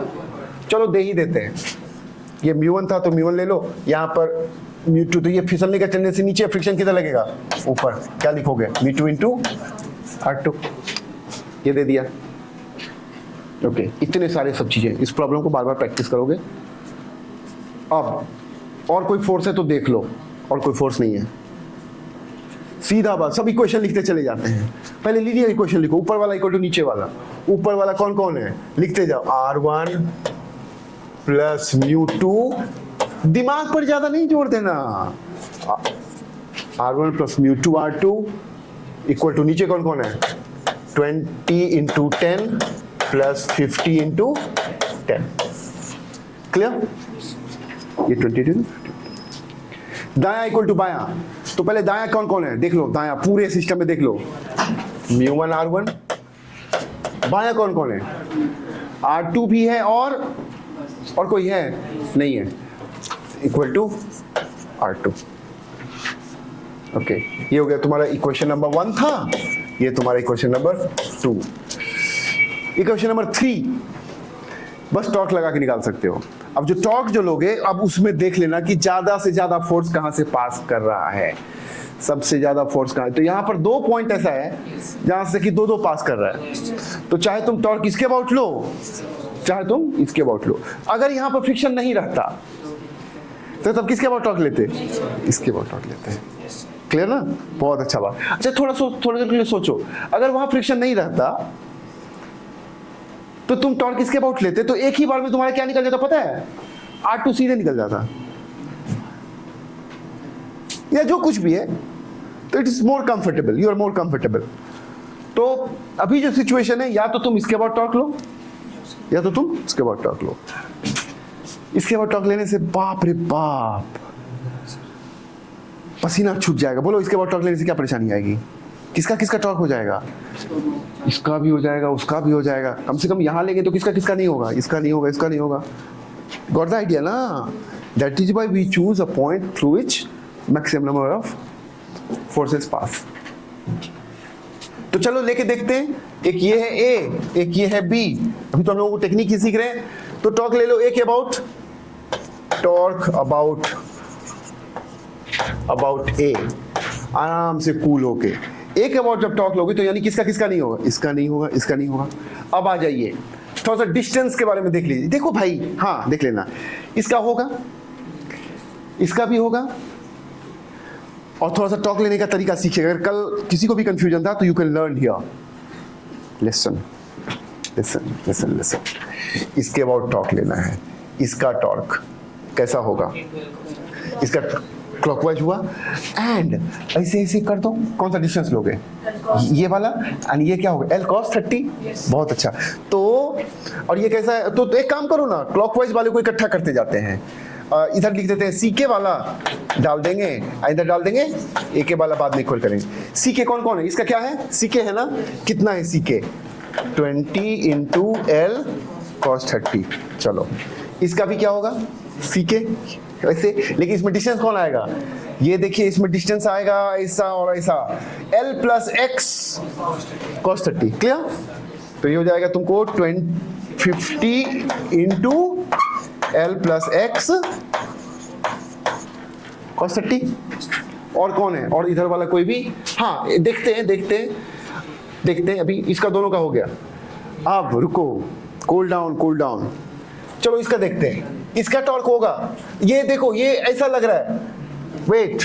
Speaker 1: चलो दे ही देते हैं। ये म्यू1 था तो म्यू1 ले लो, यहां पर म्यू2, तो ये फिसलने का टेंडेंसी नीचे, फ्रिक्शन किधर लगेगा, ऊपर। क्या लिखोगे, म्यू2 इंटू R2, ये दे दिया, ओके। इतने सारे सब चीजें, इस प्रॉब्लम को बार बार प्रैक्टिस करोगे। अब और कोई फोर्स है तो देख लो, और कोई फोर्स नहीं है, सीधा बात, सब इक्वेशन लिखते चले जाते हैं। पहले लीजिए इक्वेशन लिखो, ऊपर वाला इक्वल टू नीचे वाला। ऊपर वाला कौन कौन है, लिखते जाओ, R1 प्लस म्यू2, दिमाग पर ज्यादा नहीं जोड़ देना, R1 plus म्यू2 R2 equal to, नीचे कौन कौन है, 20 इंटू 10 प्लस 50 इंटू 10, क्लियर। ये 22, दाया इक्वल टू बाया, तो पहले दाया कौन कौन है देख लो, दाया पूरे सिस्टम में देख लो, म्यू1 R1, बाया कौन कौन है, R2 भी है और कोई है नहीं है, इक्वल टू R2। ओके, ये हो गया तुम्हारा इक्वेशन नंबर 1 था, ये तुम्हारा इक्वेशन नंबर 2। इक्वेशन नंबर 3 बस टॉर्क लगा के निकाल सकते हो। अब जो टॉर्क जो लोगे, अब उसमें देख लेना कि ज्यादा से ज्यादा फोर्स कहां से पास कर रहा है, सबसे ज्यादा फोर्स कहां है। तो यहां पर 2 पॉइंट ऐसा है जहां से कि 2 पास कर रहा है। तो चाहे तुम टॉर्क इसके अबाउट लो, चाहे तुम इसके अबाउट लो। अगर यहां पर फ्रिक्शन नहीं रहता तो तब किसके अबाउट टॉर्क लेते, इसके अबाउट टॉर्क लेते हैं। क्लियर ना, बहुत अच्छा बात। अच्छा थोड़ा देर के लिए सोचो, अगर वहां फ्रिक्शन नहीं रहता तो तुम टॉर्क किसके अबाउट लेते, तो एक ही बार में तुम्हारा क्या निकल जाता पता है, R2 सीधे निकल जाता, या जो कुछ भी है। तो it is more comfortable, you are more comfortable. तो अभी जो सिचुएशन है, या तो तुम इसके अबाउट टॉर्क लो, या तो तुम इसके अबाउट टॉर्क लो। इसके अबाउट टॉर्क लेने से बाप रे बाप पसीना छूट जाएगा। बोलो इसके अबाउट टॉर्क लेने से क्या परेशानी आएगी, किसका किसका टॉर्क हो जाएगा, इसका भी हो जाएगा, उसका भी हो जाएगा। कम से कम यहां लेंगे तो किसका किसका नहीं होगा, इसका नहीं होगा, इसका नहीं होगा। गॉट द आइडिया ना? That is why we choose a point through which maximum number of forces pass. तो चलो लेके देखते हैं, एक ये है ए, एक ये है बी। अभी तो हम लोगों को टेक्निक ही सीख रहे हैं। तो टॉर्क ले लो ए के अबाउट, टॉर्क अबाउट ए, आराम से कूल होके। ए के अबाउट जब टॉर्क लोगे तो यानी किसका किसका नहीं होगा, इसका नहीं होगा, इसका नहीं होगा। अब आ जाइए थोड़ा सा डिस्टेंस के बारे में देख लीजिए। देखो भाई, हाँ देख लेना, इसका होगा, इसका भी होगा। और थोड़ा सा टॉर्क लेने का तरीका सीखिए। अगर कल किसी को भी कंफ्यूजन था तो you can learn here. Listen listen listen listen, इसके अबाउट टॉर्क लेना है। इसका टॉर्क कैसा होगा, इसका क्लॉकवाइज हुआ, एंड ऐसे ऐसे कर दो। कौन सा डिस्टेंस लोगे, ये वाला, एंड ये क्या होगा, L cos 30। बहुत अच्छा। तो और ये कैसा है, तो एक काम करो ना, क्लॉकवाइज वाले को इकट्ठा करते जाते हैं। इधर लिख देते हैं CK वाला डाल देंगे, इधर डाल देंगे AK वाला, बाद में इक्वल करेंगे। CK कौन कौन है, इसका क्या है, CK है ना, कितना है CK, 20 into L cos 30। चलो इसका भी क्या होगा, CK वैसे, लेकिन इसमें डिस्टेंस कौन आएगा, ये देखिए इसमें डिस्टेंस आएगा ऐसा और ऐसा, L plus X cos 30। Clear? तो ये हो जाएगा तुमको 50 into L plus X cos 30। और कौन है, और इधर वाला कोई भी, हाँ देखते हैं। अभी इसका दोनों का हो गया। अब रुको, कूल डाउन। चलो इसका देखते हैं, इसका टॉर्क होगा, ये देखो, ये ऐसा लग रहा है, वेट,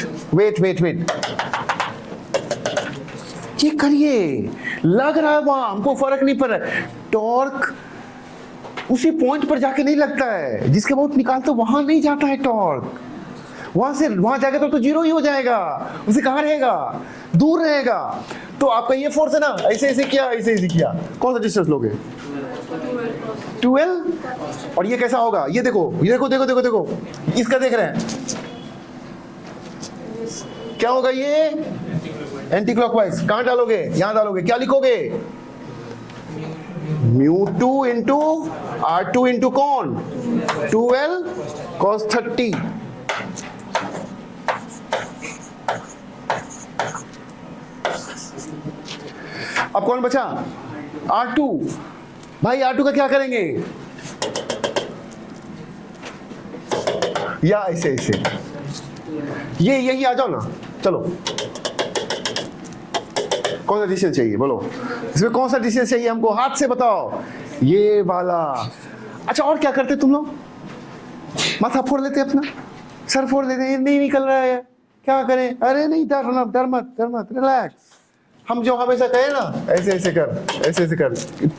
Speaker 1: ये करिए, लग रहा है वहां, हमको फर्क नहीं पड़ रहा है। टॉर्क उसी पॉइंट पर जाके नहीं लगता है जिसके बहुत निकालते, वहां नहीं जाता है टॉर्क। वहां से वहां जाके तो जीरो ही हो जाएगा, उसे कहां रहेगा, दूर रहेगा। तो आपका ये फोर्स है ना, ऐसे किया, कौन सा डिस्टेंस लोगे, 12। और ये कैसा होगा, ये देखो, इसका देख रहे हैं, क्या होगा, ये एंटी क्लॉकवाइज। कहां डालोगे, यहां डालोगे, क्या लिखोगे, μ2 into R2 into कौन, 2L cos 30। अब कौन बचा, R2। भाई R2 का क्या करेंगे, या ऐसे ये यही आ जाओ ना। चलो कौन सा डिस्टेंस चाहिए, बोलो इसमें कौन सा डिस्टेंस चाहिए हमको, हाथ से बताओ, ये वाला। अच्छा और क्या करते तुम लोग, माथा फोड़ लेते, अपना सर फोड़ लेते, नहीं निकल रहा है, क्या करें, अरे नहीं, डर मत, रिलैक्स। हम जो हमेशा कहे ना, ऐसे कर,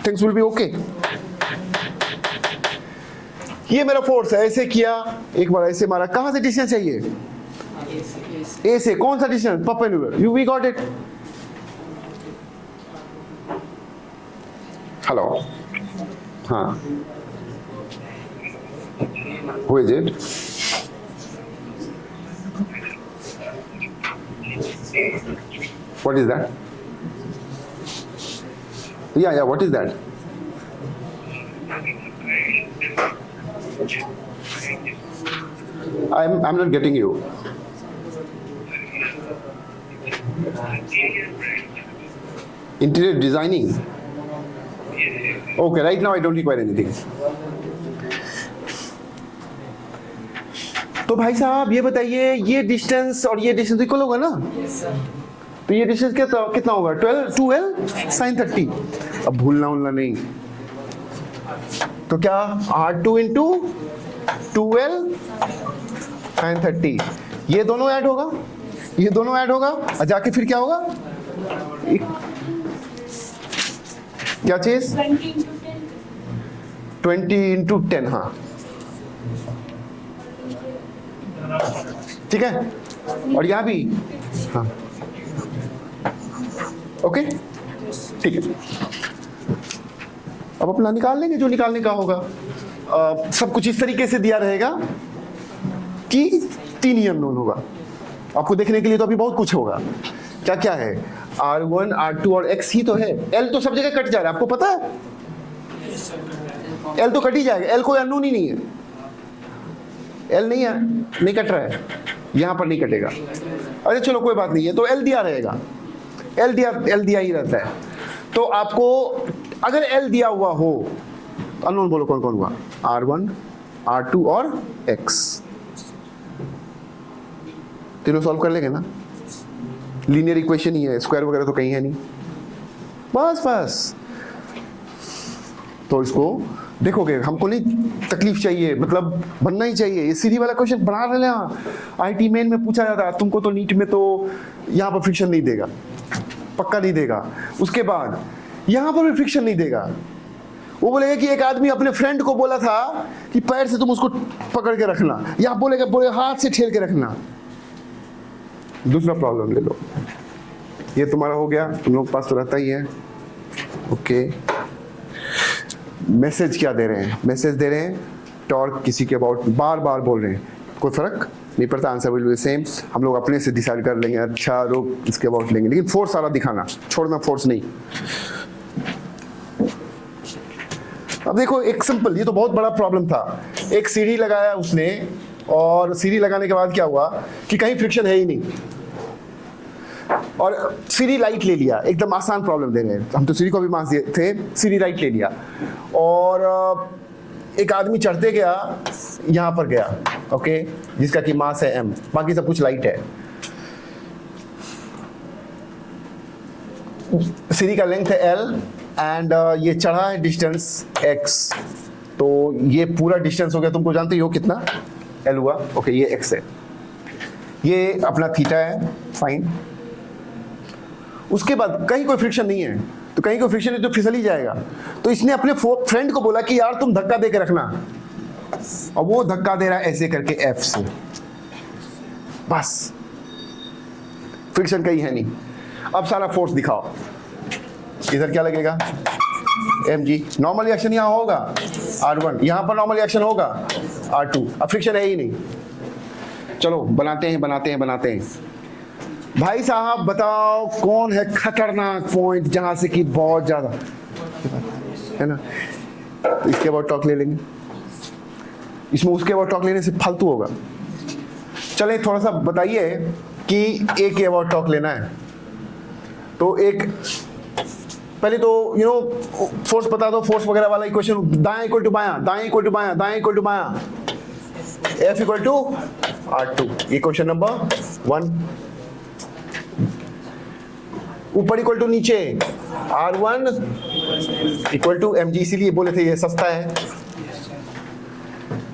Speaker 1: थिंग्स विल बी ओके। ये मेरा फोर्स है, ऐसे किया, एक बार ऐसे मारा, कहां से डिस्टेंस चाहिए, ए से। कौन सा distance, perpendicular, we got it. Hello, हाँ, who is it? What is that? या what is that? I'm not getting you. Interior designing. Okay, right now I don't require anything. तो भाई साहब ये बताइए, ये डिस्टेंस और ये डिस्टेंस इक्वल होगा ना? तो ये डिस्टेंस कितना होगा? 12 sin 30. अब भूलना उलना नहीं. तो क्या R2 इंटू 12 sin 30, ये दोनों ऐड होगा, ये दोनों ऐड होगा और जाके फिर क्या होगा? क्या चीज? 20 इंटू 10. हाँ ठीक है, और यहां भी. हाँ ओके ठीक है. अब अपना निकाल लेंगे जो निकालने का होगा. सब कुछ इस तरीके से दिया रहेगा कि 3 ही अननोन होगा. आपको देखने के लिए तो अभी बहुत कुछ होगा. क्या क्या है? R1 R2 और X ही तो है. L तो सब जगह कट जा रहा है, आपको पता है? L तो कट ही जाएगा. L कोई अननोन ही नहीं है. L नहीं है, नहीं कट रहा है, यहां पर नहीं कटेगा. अरे चलो कोई बात नहीं है. तो L दिया रहेगा, L दिया ही रहता है. तो आपको अगर L दिया हुआ हो, अननोन बोलो कौन कौन हुआ? R1 R2 और X. तीनों सॉल्व कर लेंगे ना? लीनियर इक्वेशन ही है, स्क्वायर वगैरह तो कहीं है नहीं. बस तो इसको देखोगे. हमको नहीं तकलीफ चाहिए, मतलब बनना ही चाहिए. ये सीधी वाला क्वेश्चन बना रहे हैं. आईटी मेन में पूछा जाता है तुमको, तो नीट में तो यहाँ पर फ्रिक्शन नहीं देगा, पक्का नहीं देगा. उसके बाद यहाँ पर भी फ्रिक्शन नहीं देगा. वो बोलेगा कि एक आदमी अपने फ्रेंड को बोला था कि पैर से तुम उसको पकड़ के रखना, या बोले हाथ से ठेल के रखना. दूसरा प्रॉब्लम ले लो. ये तुम्हारा हो गया, तुम लोग पास तो रहता ही है. ओके, मैसेज क्या दे रहे हैं? मैसेज दे रहे हैं टॉर्क किसी के अबाउट बार बार बोल रहे हैं. कोई फर्क नहीं पड़ता, आंसर विल बी सेम. हम लोग अपने से डिसाइड कर लेंगे. अच्छा रुक, इसके अबाउट लेंगे, लेकिन फोर्स सारा दिखाना, छोड़ना फोर्स नहीं. अब देखो एक सिंपल, ये तो बहुत बड़ा प्रॉब्लम था. एक सीढ़ी लगाया उसने, और सीढ़ी लगाने के बाद क्या हुआ कि कहीं फ्रिक्शन है ही नहीं, और सीढ़ी लाइट ले लिया. एकदम आसान प्रॉब्लम दे रहे हैं. हम तो सीढ़ी को भी मास दिए थे, सीढ़ी लाइट ले लिया, और एक आदमी चढ़ते गया, यहां पर गया. ओके, जिसका कि मास है m, बाकी सब कुछ लाइट है. सीढ़ी का लेंथ है l, एंड ये चढ़ा है डिस्टेंस x. तो ये पूरा डिस्टेंस हो गया, तुमको जानते हो कितना l हुआ. ओके, ये x है, ये अपना थीटा है. फाइन. उसके बाद कहीं कोई फ्रिक्शन नहीं है, तो कहीं कोई फ्रिक्शन है तो फिसल ही जाएगा. तो इसने अपने फ्रेंड को बोला कि यार तुम धक्का दे के रखना, और वो धक्का दे रहा है ऐसे करके F से. बस फ्रिक्शन कहीं है नहीं. अब सारा फोर्स दिखाओ. इधर क्या लगेगा? mg. नॉर्मल रिएक्शन यहाँ होगा R1, यहाँ पर नॉर्मल रिएक्शन होगा R2. अब फ्रिक्शन है ही नहीं. चलो बनाते हैं. भाई साहब बताओ कौन है खतरनाक पॉइंट जहां से कि बहुत ज्यादा है ना? तो इसके अबाउट टॉक ले लेंगे. इसमें उसके अबाउट टॉक लेने से फालतू होगा. चले थोड़ा सा बताइए कि ए के अबाउट टॉक लेना है. तो एक पहले तो फोर्स बता दो. फोर्स वगैरह वाला इक्वेशन, दाएं इक्वल टू बायां, दाएं इक्वल टू बायां, दाएं इक्वल टू बायां, F इक्वल टू R2. ये क्वेश्चन नंबर 1. ऊपर इक्वल टू नीचे, R1 इक्वल टू mg. इसीलिए बोले थे ये सस्ता है.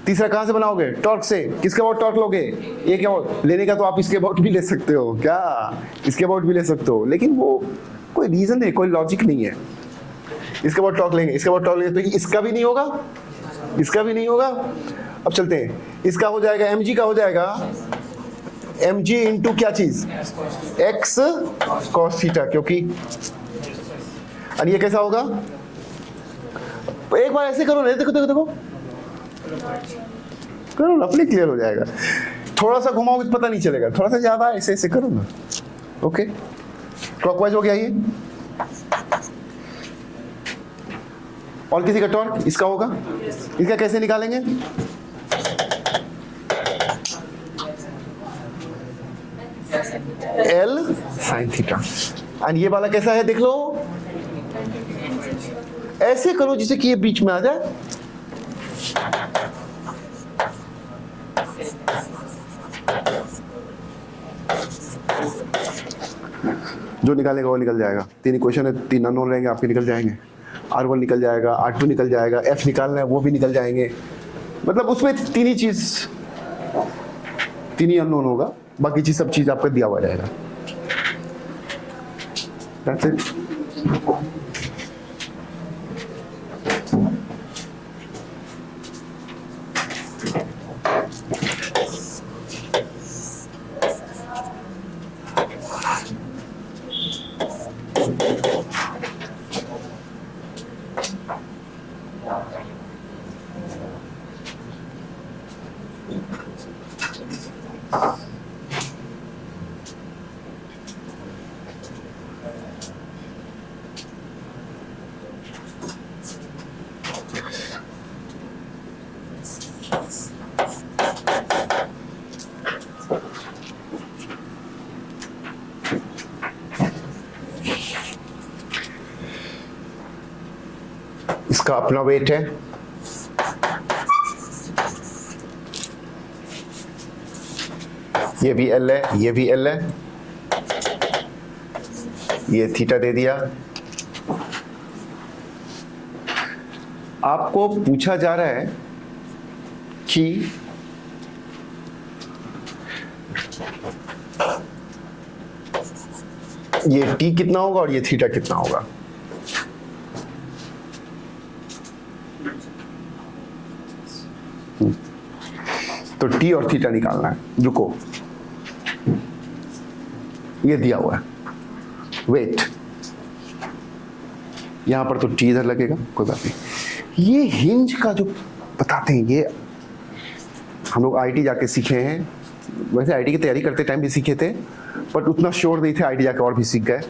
Speaker 1: तीसरा कहां से बनाओगे? टॉर्क से. किसके अबाउट टॉर्क लोगे? ये क्या लेने का तो आप इसके अबाउट भी ले सकते हो, क्या इसके अबाउट भी ले सकते हो, लेकिन वो कोई रीजन है, कोई लॉजिक नहीं है. इसके अबाउट टॉर्क लेंगे, इसके अबाउट टॉर्क लेंगे, तो इसका भी नहीं होगा, इसका भी नहीं होगा. अब चलते हैं. इसका हो जाएगा mg का हो जाएगा mg इंटू क्या चीज? x cos theta. क्योंकि और ये कैसा होगा? एक बार ऐसे करो ना, देखो करो ना, अपने क्लियर हो जाएगा. थोड़ा सा घुमाओगे तो पता नहीं चलेगा, थोड़ा सा ज्यादा ऐसे ऐसे करो ना. ओके, क्लॉकवाइज हो गया ये. और किसी का टॉर्क इसका होगा, इसका कैसे निकालेंगे? L sine theta. एंड ये वाला कैसा है देख लो, ऐसे करो जिसे कि ये बीच में आ जाए। जो निकालेगा वो निकल जाएगा। 3 इक्वेशन है, 3 अननोन रहेंगे आपके, निकल जाएंगे। R1 निकल जाएगा, R2 निकल जाएगा, F निकालना है वो भी निकल जाएंगे। मतलब उसमें 3 ही अननोन होगा, बाकी चीज सब चीज आपका दिया हुआ रहेगा। That's it. इसका अपना वेट है, ये भी L है, ये भी L है, ये थीटा दे दिया। आपको पूछा जा रहा है कि ये t कितना होगा और ये थीटा कितना होगा। तो t और थीटा निकालना है। रुको, ये दिया हुआ है वेट, यहां पर तो t इधर लगेगा, कोई बात नहीं। ये हिंज का जो बताते हैं, ये हम लोग आईटी जाके सीखे हैं। वैसे आईटी की तैयारी करते टाइम भी सीखे थे, बट उतना श्योर नहीं थे, आईटी जाके और भी सीख गए।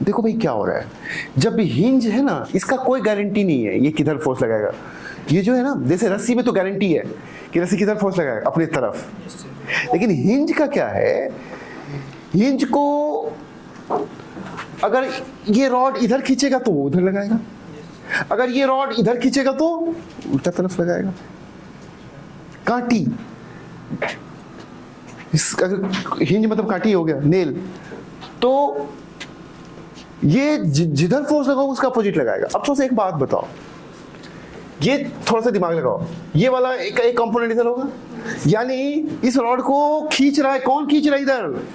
Speaker 1: देखो भाई क्या हो रहा है, जब भी हिंज है ना, इसका कोई गारंटी नहीं है ये किधर फोर्स लगाएगा। ये जो है ना, जैसे रस्सी में तो गारंटी है कि रस्सी किधर फोर्स लगाएगा, अपनी तरफ। लेकिन हिंज का क्या है, हिंज को अगर ये रॉड इधर खींचेगा तो वो उधर लगाएगा, अगर ये रॉड इधर खींचेगा तो उल्टा तरफ लगाएगा। कांटी, अगर हिंज मतलब कांटी हो गया, नेल, तो ये जिधर फोर्स लगाओ उसका अपोजिट लगाएगा। अब थोड़ा सा एक बात बताओ, ये थोड़ा सा दिमाग लगाओ, ये वाला एक कंपोनेंट इधर होगा, यानी इस रॉड को खींच रहा है, कौन खींच रहा है इधर,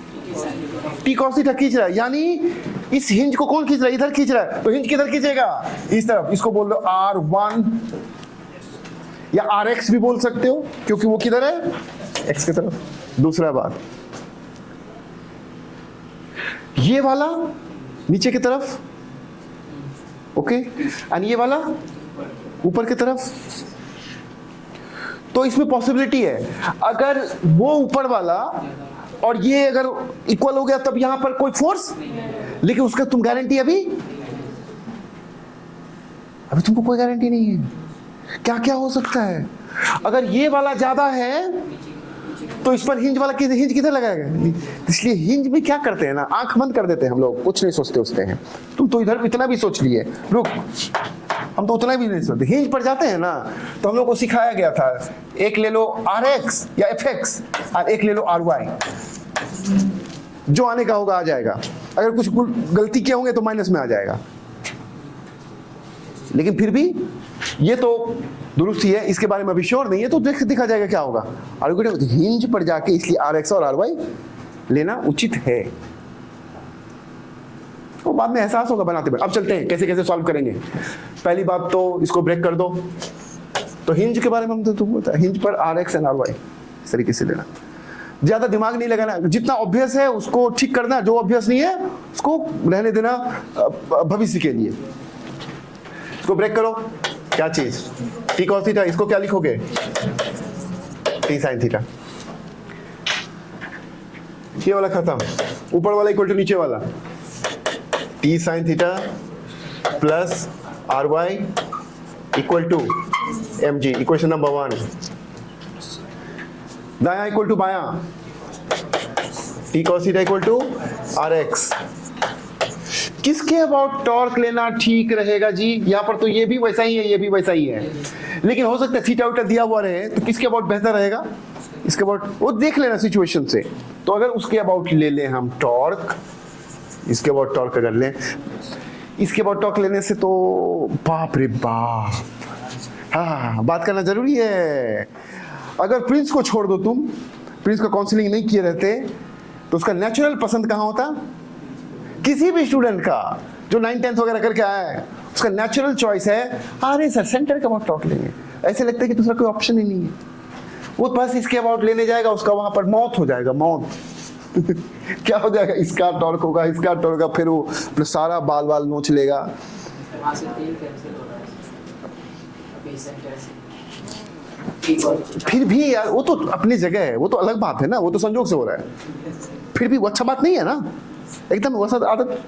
Speaker 1: टी कॉस थीटा खींच रहा है, यानी इस हिंज को कौन खींच रहा है, इधर खींच रहा है। तो हिंज किधर खींचेगा, इस तरफ। इसको बोल दो R1 या RX भी बोल सकते हो, क्योंकि वो किधर है, X की तरफ। दूसरा बात, ये वाला नीचे की तरफ, ओके, एंड ये वाला ऊपर की तरफ। तो इसमें पॉसिबिलिटी है, अगर वो ऊपर वाला और ये अगर इक्वल हो गया तब यहां पर कोई फोर्स, लेकिन उसका तुम गारंटी अभी तुमको कोई गारंटी नहीं है। क्या क्या हो सकता है, अगर ये वाला ज्यादा है तो इस पर हिंज वाला हिंज किधर लगाएगा। इसलिए हिंज भी क्या करते हैं ना, आंख बंद कर देते हैं हम लोग, कुछ नहीं सोचते उसते हैं। तुम तो इधर इतना भी सोच लिए, रुक, हम तो उतना भी नहीं सोचते। हिंज पर जाते हैं ना, तो हम लोग को सिखाया गया था, एक ले लो RX या FX और एक ले लो RY, जो आने का होगा आ जाएगा। अगर कुछ गलती किए होंगे तो माइनस में आ जाएगा, लेकिन फिर भी ये तो दुरुस्त ही है, इसके बारे में अभी श्योर नहीं है, तो दिखा जाएगा क्या होगा। हिंज पर जाके इसलिए RX और RY लेना उचित है, तो बाद में एहसास होगा बनाते हुए। अब चलते हैं कैसे कैसे सॉल्व करेंगे। पहली बात तो इसको ब्रेक कर दो। तो हिंज के बारे में हम तो तुमको बता, हिंज पर RX एंड RY इस तरीके से लेना, ज्यादा दिमाग नहीं लगाना, जितना ऑब्वियस है उसको ठीक करना, जो ऑब्वियस नहीं है उसको रहने देना भविष्य के लिए। इसको ब्रेक करो, क्या चीज, टी कॉस थीटा, इसको क्या लिखोगे, टी साइन थीटा। ये वाला खत्म, ऊपर वाला इक्वल टू नीचे वाला, T sine theta plus R Y equal to M G, equation number 1। दाया इक्वल टू बाया, T cos theta equal to R X. किसके अबाउट टॉर्क लेना ठीक रहेगा जी? यहां पर तो ये भी वैसा ही है, ये भी वैसा ही है, लेकिन हो सकता है थीटा उटा दिया हुआ रहे, तो किसके अबाउट बेहतर रहेगा? इसके अबाउट वो देख लेना सिचुएशन से। तो अगर उसके अबाउट ले लें हम टॉर्क, इसके अबाउट टॉर्क अगर लें, इसके अबाउट टॉर्क लेने से तो बाप रे बाप, हाँ बात करना जरूरी है। अगर प्रिंस को छोड़ दो तुम, प्रिंस का काउंसलिंग नहीं किए रहते तो उसका नेचुरल पसंद कहाँ होता? किसी भी स्टूडेंट का जो 9th 10th वगैरह करके आया है, उसका नेचुरल चॉइस है अरे सर सेंटर का अबाउट टॉर्क लेंगे। ऐसे लगता है कि दूसरा कोई ऑप्शन ही नहीं है, वो बस इसके अबाउट लेने जाएगा, उसका वहां पर मौत हो जाएगा, मौत। क्या हो जाएगा? इसका टॉर्क होगा, इसका टॉर्क होगा, फिर वो अपना सारा बाल बाल नोच लेगा। फिर भी यार वो तो अपनी जगह है, वो तो अलग बात है ना, वो तो संजोग से हो रहा है, फिर भी वो अच्छा बात नहीं है ना एकदम। वैसा आदत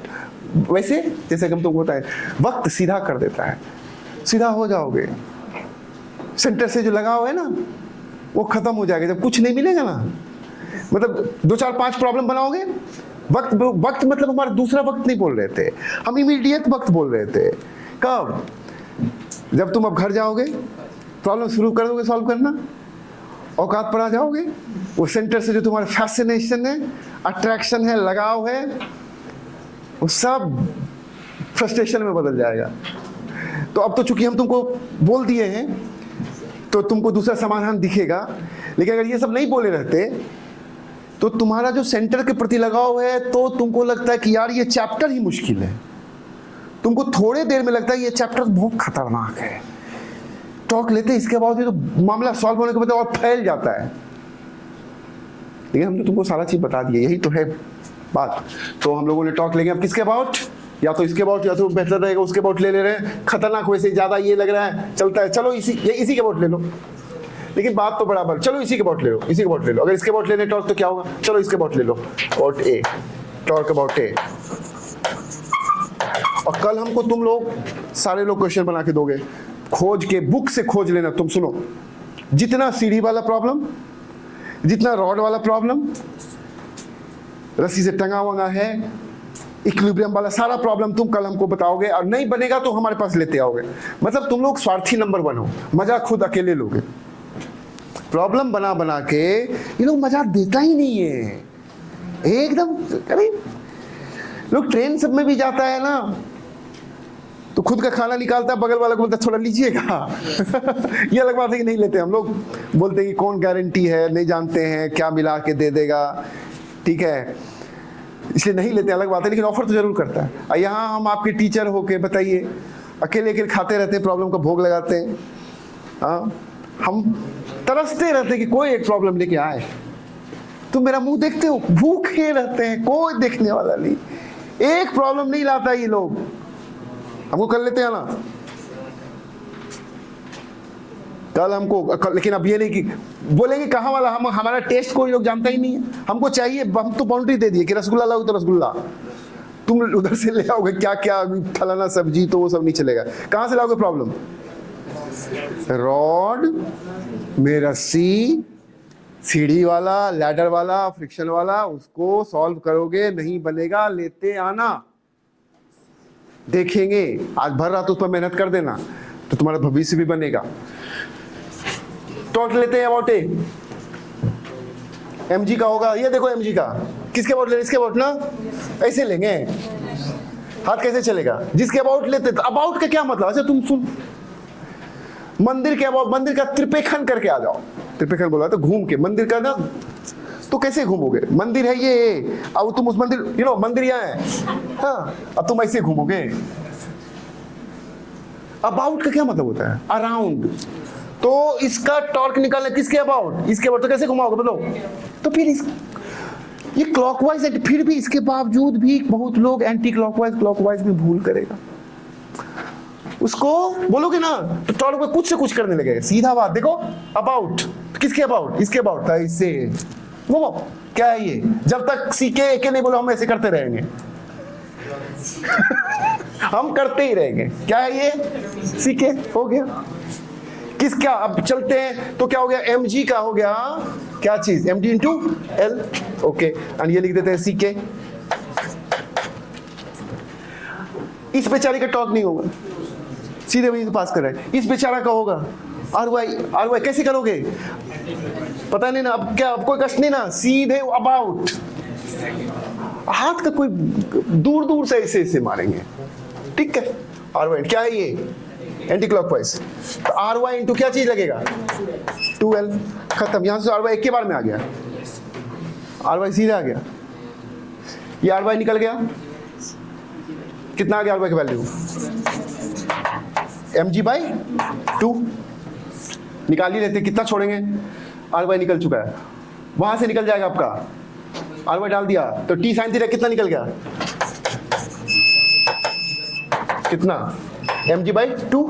Speaker 1: वैसे जैसे हम तुमको होता है, वक्त सीधा कर देता है, सीधा हो जाओगे। सेंटर से जो लगाव है ना वो खत्म हो जाएगा जब कुछ नहीं मिलेगा ना। मतलब 2 4 5 प्रॉब्लम बनाओगे, वक्त वक्त मतलब हमारा दूसरा वक्त नहीं बोल रहे थे, हम इमीडिएट वक्त बोल रहे थे। कब? जब तुम अब घर जाओगे, प्रॉब्लम शुरू कर दोगे सॉल्व करना, औकात पर आ जाओगे, वो सेंटर से जो तुम्हारा फैसिनेशन है, अट्रैक्शन है, लगाव है, वो सब फ्रस्ट्रेशन में बदल जाएगा। तो अब तो चूंकि हम तुमको बोल दिए हैं तो तुमको दूसरा समाधान दिखेगा, लेकिन अगर ये सब नहीं बोले रहते तो तुम्हारा जो सेंटर के प्रति लगाव है तो तुमको लगता है कि यार ये चैप्टर ही मुश्किल है, तुमको थोड़े देर में लगता है ये चैप्टर बहुत खतरनाक है। टॉक लेते इसके बाद तो मामला सॉल्व होने के बाद और फैल जाता है। लेकिन हम तो तुमको सारा चीज बता दिए, यही तो है बात। तो हम लोगों ने टॉक लेंगे अब किसके अबाउट, या तो इसके अबाउट या तो बेहतर रहेगा उसके अबाउट ले रहे हैं। खतरनाक वैसे ज्यादा ये लग रहा है, चलता है, चलो इसी के अबाउट ले लो, लेकिन बात तो बराबर, चलो इसी के अबाउट ले लो, इसी के अबाउट ले लो। अगर इसके अबाउट लेने टॉर्क तो क्या होगा, चलो इसके अबाउट ले लो, अबाउट ए, टॉर्क अबाउट ए। और कल हमको तुम लोग सारे लोग क्वेश्चन बना के दोगे, खोज के बुक से खोज लेना। तुम सुनो, जितना सीढ़ी वाला प्रॉब्लम, जितना रॉड वाला प्रॉब्लम, रस्सी से टंगा वंगा है, इक्विलिब्रियम वाला सारा प्रॉब्लम तुम कल हमको बताओगे, और नहीं बनेगा तो हमारे पास लेते आओगे। मतलब तुम लोग स्वार्थी नंबर 1 हो, मजा खुद अकेले लोगे। प्रॉब्लम बना बना के ये लोग मजा देता ही नहीं है एकदम। अरे लोग ट्रेन सब में भी जाता है ना, तो खुद का खाना निकालता है, बगल वाला को बोलता है थोड़ा लीजिएगा। ये अलग बात है कि नहीं लेते हम लोग, बोलते हैं कि कौन गारंटी है, नहीं जानते हैं क्या मिला के दे देगा, ठीक है, इसलिए नहीं लेते, अलग बात है, लेकिन ऑफर तो जरूर करता है। यहाँ हम आपके टीचर होके बताइए, अकेले अकेले खाते रहते हैं, प्रॉब्लम का भोग लगाते हैं। हाँ, हम तरसते रहते हैं कि कोई एक प्रॉब्लम लेके आए। तुम मेरा मुंह देखते हो, भूखे रहते हैं, कोई देखने वाला नहीं, एक प्रॉब्लम नहीं लाता ये लोग। हमको कर लेते हैं ना कल हमको, लेकिन अब ये नहीं कि बोलेंगे कहाँ वाला, हम हमारा टेस्ट कोई लोग जानता ही नहीं है। हमको चाहिए, हम तो बाउंड्री दे दिए कि रसगुल्ला लाओ तो रसगुल्ला, तुम उधर से ले आओगे क्या क्या फलाना सब्जी, तो वो सब नहीं चलेगा। कहाँ से लाओगे प्रॉब्लम? रॉड में रस्सी, सीढ़ी वाला, लैडर वाला, फ्रिक्शन वाला, उसको सॉल्व करोगे, नहीं बनेगा लेते आना, देखेंगे। आज भर रात उस पर मेहनत कर देना तो तुम्हारा भविष्य भी बनेगा। टॉर्क लेते हैं अबाउट ए, एमजी का होगा, ये देखो एमजी का, किसके अबाउट लेंगे? इसके अबाउट ना, ऐसे लेंगे, हाथ कैसे चलेगा? जिसके अबाउट लेते, अबाउट का क्या मतलब? अच्छा तुम सुन, मंदिर के अबाउट, मंदिर का त्रिपेखन करके आ जाओ। त्रिपेखन बोला तो घूम के मंदिर का ना, तो कैसे घूमोगे? मंदिर है ये, अब तुम उस मंदिर, मंदिर यहाँ है, हाँ, अब तुम ऐसे घूमोगे। अबाउट का क्या मतलब होता है? अराउंड। तो इसका टॉर्क निकालना किसके अबाउट? इसके अबाउट, तो कैसे घुमाओगे बताओ? तो फिर ये क्लॉकवाइज है, फिर भी इसके बावजूद भी बहुत लोग एंटी क्लॉकवाइज, क्लॉकवाइज भी भूल करेगा। उसको बोलोगे ना तो टॉर्क में कुछ से कुछ करने लगेगा। सीधा बात देखो, अबाउट किसके अबाउट? इसके अबाउट था, इससे वो क्या है ये? जब तक सीके के नहीं बोलो हम ऐसे करते रहेंगे। हम करते ही रहेंगे। क्या है ये? सीके हो गया। किसका अब चलते हैं तो क्या हो गया? mg का हो गया क्या चीज? mg into L. Okay, and ये लिख देते हैं सीके। इस बेचारे का टॉर्क नहीं होगा, सीधे वहीं से पास कर रहा है। इस बेचारा का होगा आर वाई कैसे करोगे? पता नहीं ना, अब क्या अब कोई कष्ट नहीं ना, सीधे अबाउट हाथ का कोई दूर दूर से ऐसे ऐसे मारेंगे, ठीक है। आर वाई क्या है ये? Anti clockwise. तो आर वाई इंटू क्या चीज लगेगा? 2l। खत्म। यहां से आर वाई एक के बार में आ गया, आर वाई सीधे आ गया, ये आर वाई निकल गया। कितना आ गया आर वाई की वैल्यू? mg/2 निकाल ही लेते, कितना छोड़ेंगे? आर वाई निकल चुका है, वहां से निकल जाएगा आपका। आर वाई डाल दिया तो टी साइन थीटा कितना निकल गया? कितना? mg/2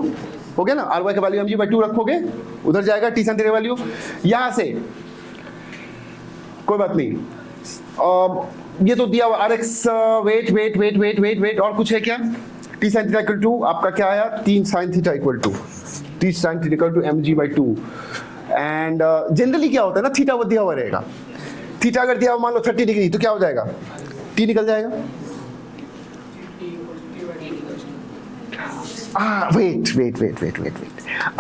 Speaker 1: हो गया ना। आर वाई का वैल्यू mg/2 रखोगे, उधर जाएगा टी साइन थीटा वैल्यू। यहां से कोई बात नहीं, ये तो दिया हुआ rx वेट और कुछ है क्या? T sine theta equal to आपका क्या आया? 3 sine theta equal to mg/2। And generally क्या होता है ना, थीटा वो दिया हुआ रहेगा। थीटा अगर दिया हुआ मान लो 30 डिग्री तो क्या हो जाएगा? टी निकल जाएगा। वेट।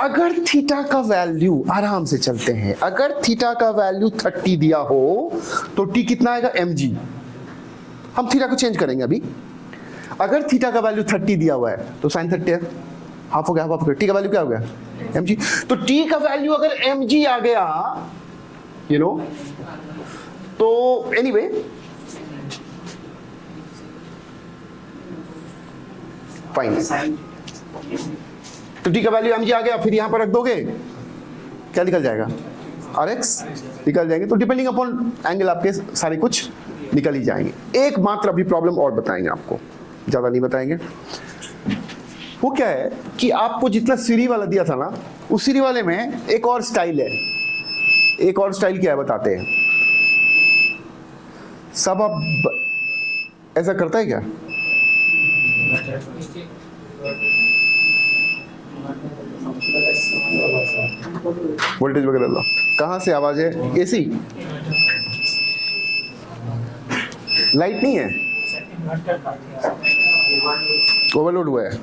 Speaker 1: अगर थीटा का वैल्यू, आराम से चलते हैं, अगर थीटा का वैल्यू 30 दिया हो तो टी कितना आएगा? mg। हम थीटा को चेंज करेंगे अभी। अगर थीटा का वैल्यू 30 दिया हुआ है तो साइन 30 है, हाफ हो गया। टी का वैल्यू क्या हो गया? mg। तो टी का वैल्यू अगर mg आ गया, यू नो, तो एनीवे फाइन। तो टी का वैल्यू mg आ गया, फिर यहां पर रख दोगे, क्या निकल जाएगा? rx निकल जाएंगे। तो डिपेंडिंग अपॉन एंगल आपके सारे कुछ निकल ही जाएंगे। एक मात्र अभी प्रॉब्लम और बताएंगे आपको, ज्यादा नहीं बताएंगे। वो क्या है कि आपको जितना सीढ़ी वाला दिया था ना, उस सीढ़ी वाले में एक और स्टाइल है। एक और स्टाइल क्या है बताते हैं। सब आप ऐसा करता है क्या? वोल्टेज वगैरह लो। कहां से आवाज है? एसी? लाइट नहीं है, ओवरलोड हुआ है।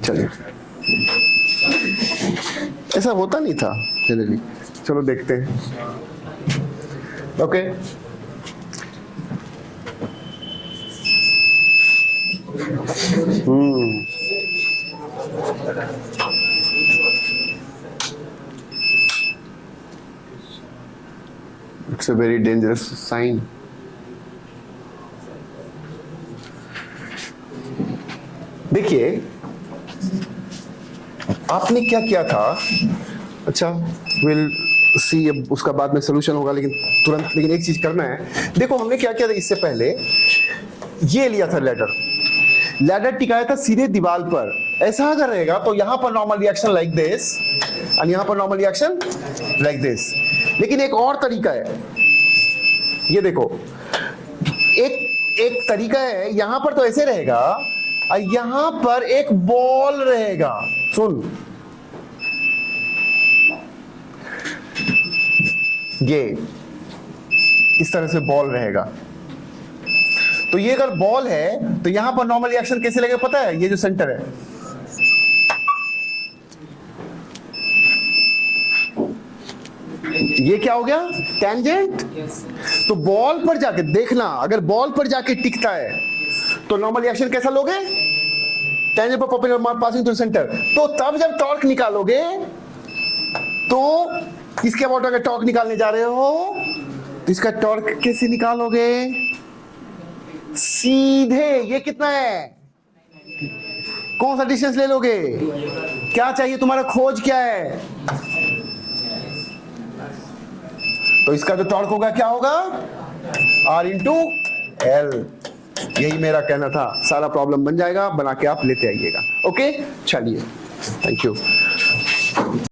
Speaker 1: चलिए, ऐसा होता नहीं था जनरली। चलो देखते हैं। Okay, it's a very dangerous sign. देखिए आपने क्या किया था। अच्छा, विल सी, अब उसका बाद में सोल्यूशन होगा, लेकिन तुरंत लेकिन एक चीज करना है। देखो हमने क्या किया था इससे पहले, ये लिया था लैडर टिकाया था सीधे दीवार पर। ऐसा अगर रहेगा तो यहां पर नॉर्मल रिएक्शन लाइक दिस और यहां पर नॉर्मल रिएक्शन लाइक दिस। लेकिन एक और तरीका है, ये देखो, एक तरीका है, यहां पर तो ऐसे रहेगा और यहां पर एक बॉल रहेगा। सुन, ये इस तरह से बॉल रहेगा। तो ये अगर बॉल है तो यहां पर नॉर्मल रिएक्शन कैसे लगेगा पता है? ये जो सेंटर है, ये क्या हो गया? टेंजेंट। तो बॉल पर जाके देखना, अगर बॉल पर जाके टिकता है तो नॉर्मल रिएक्शन कैसा लोगे? टेंजेंट पर परपेंडिकुलर पासिंग थ्रू सेंटर। तो तब जब टॉर्क निकालोगे तो इसके अबाउट अगर टॉर्क निकालने जा रहे हो तो इसका टॉर्क कैसे निकालोगे? सीधे। ये कितना है? कौन सा डिस्टेंस ले लोगे? क्या चाहिए तुम्हारा? खोज क्या है? तो इसका जो टॉर्क होगा क्या होगा? R इंटू L, यही मेरा कहना था। सारा प्रॉब्लम बन जाएगा, बना के आप लेते आइएगा। ओके, चलिए, थैंक यू।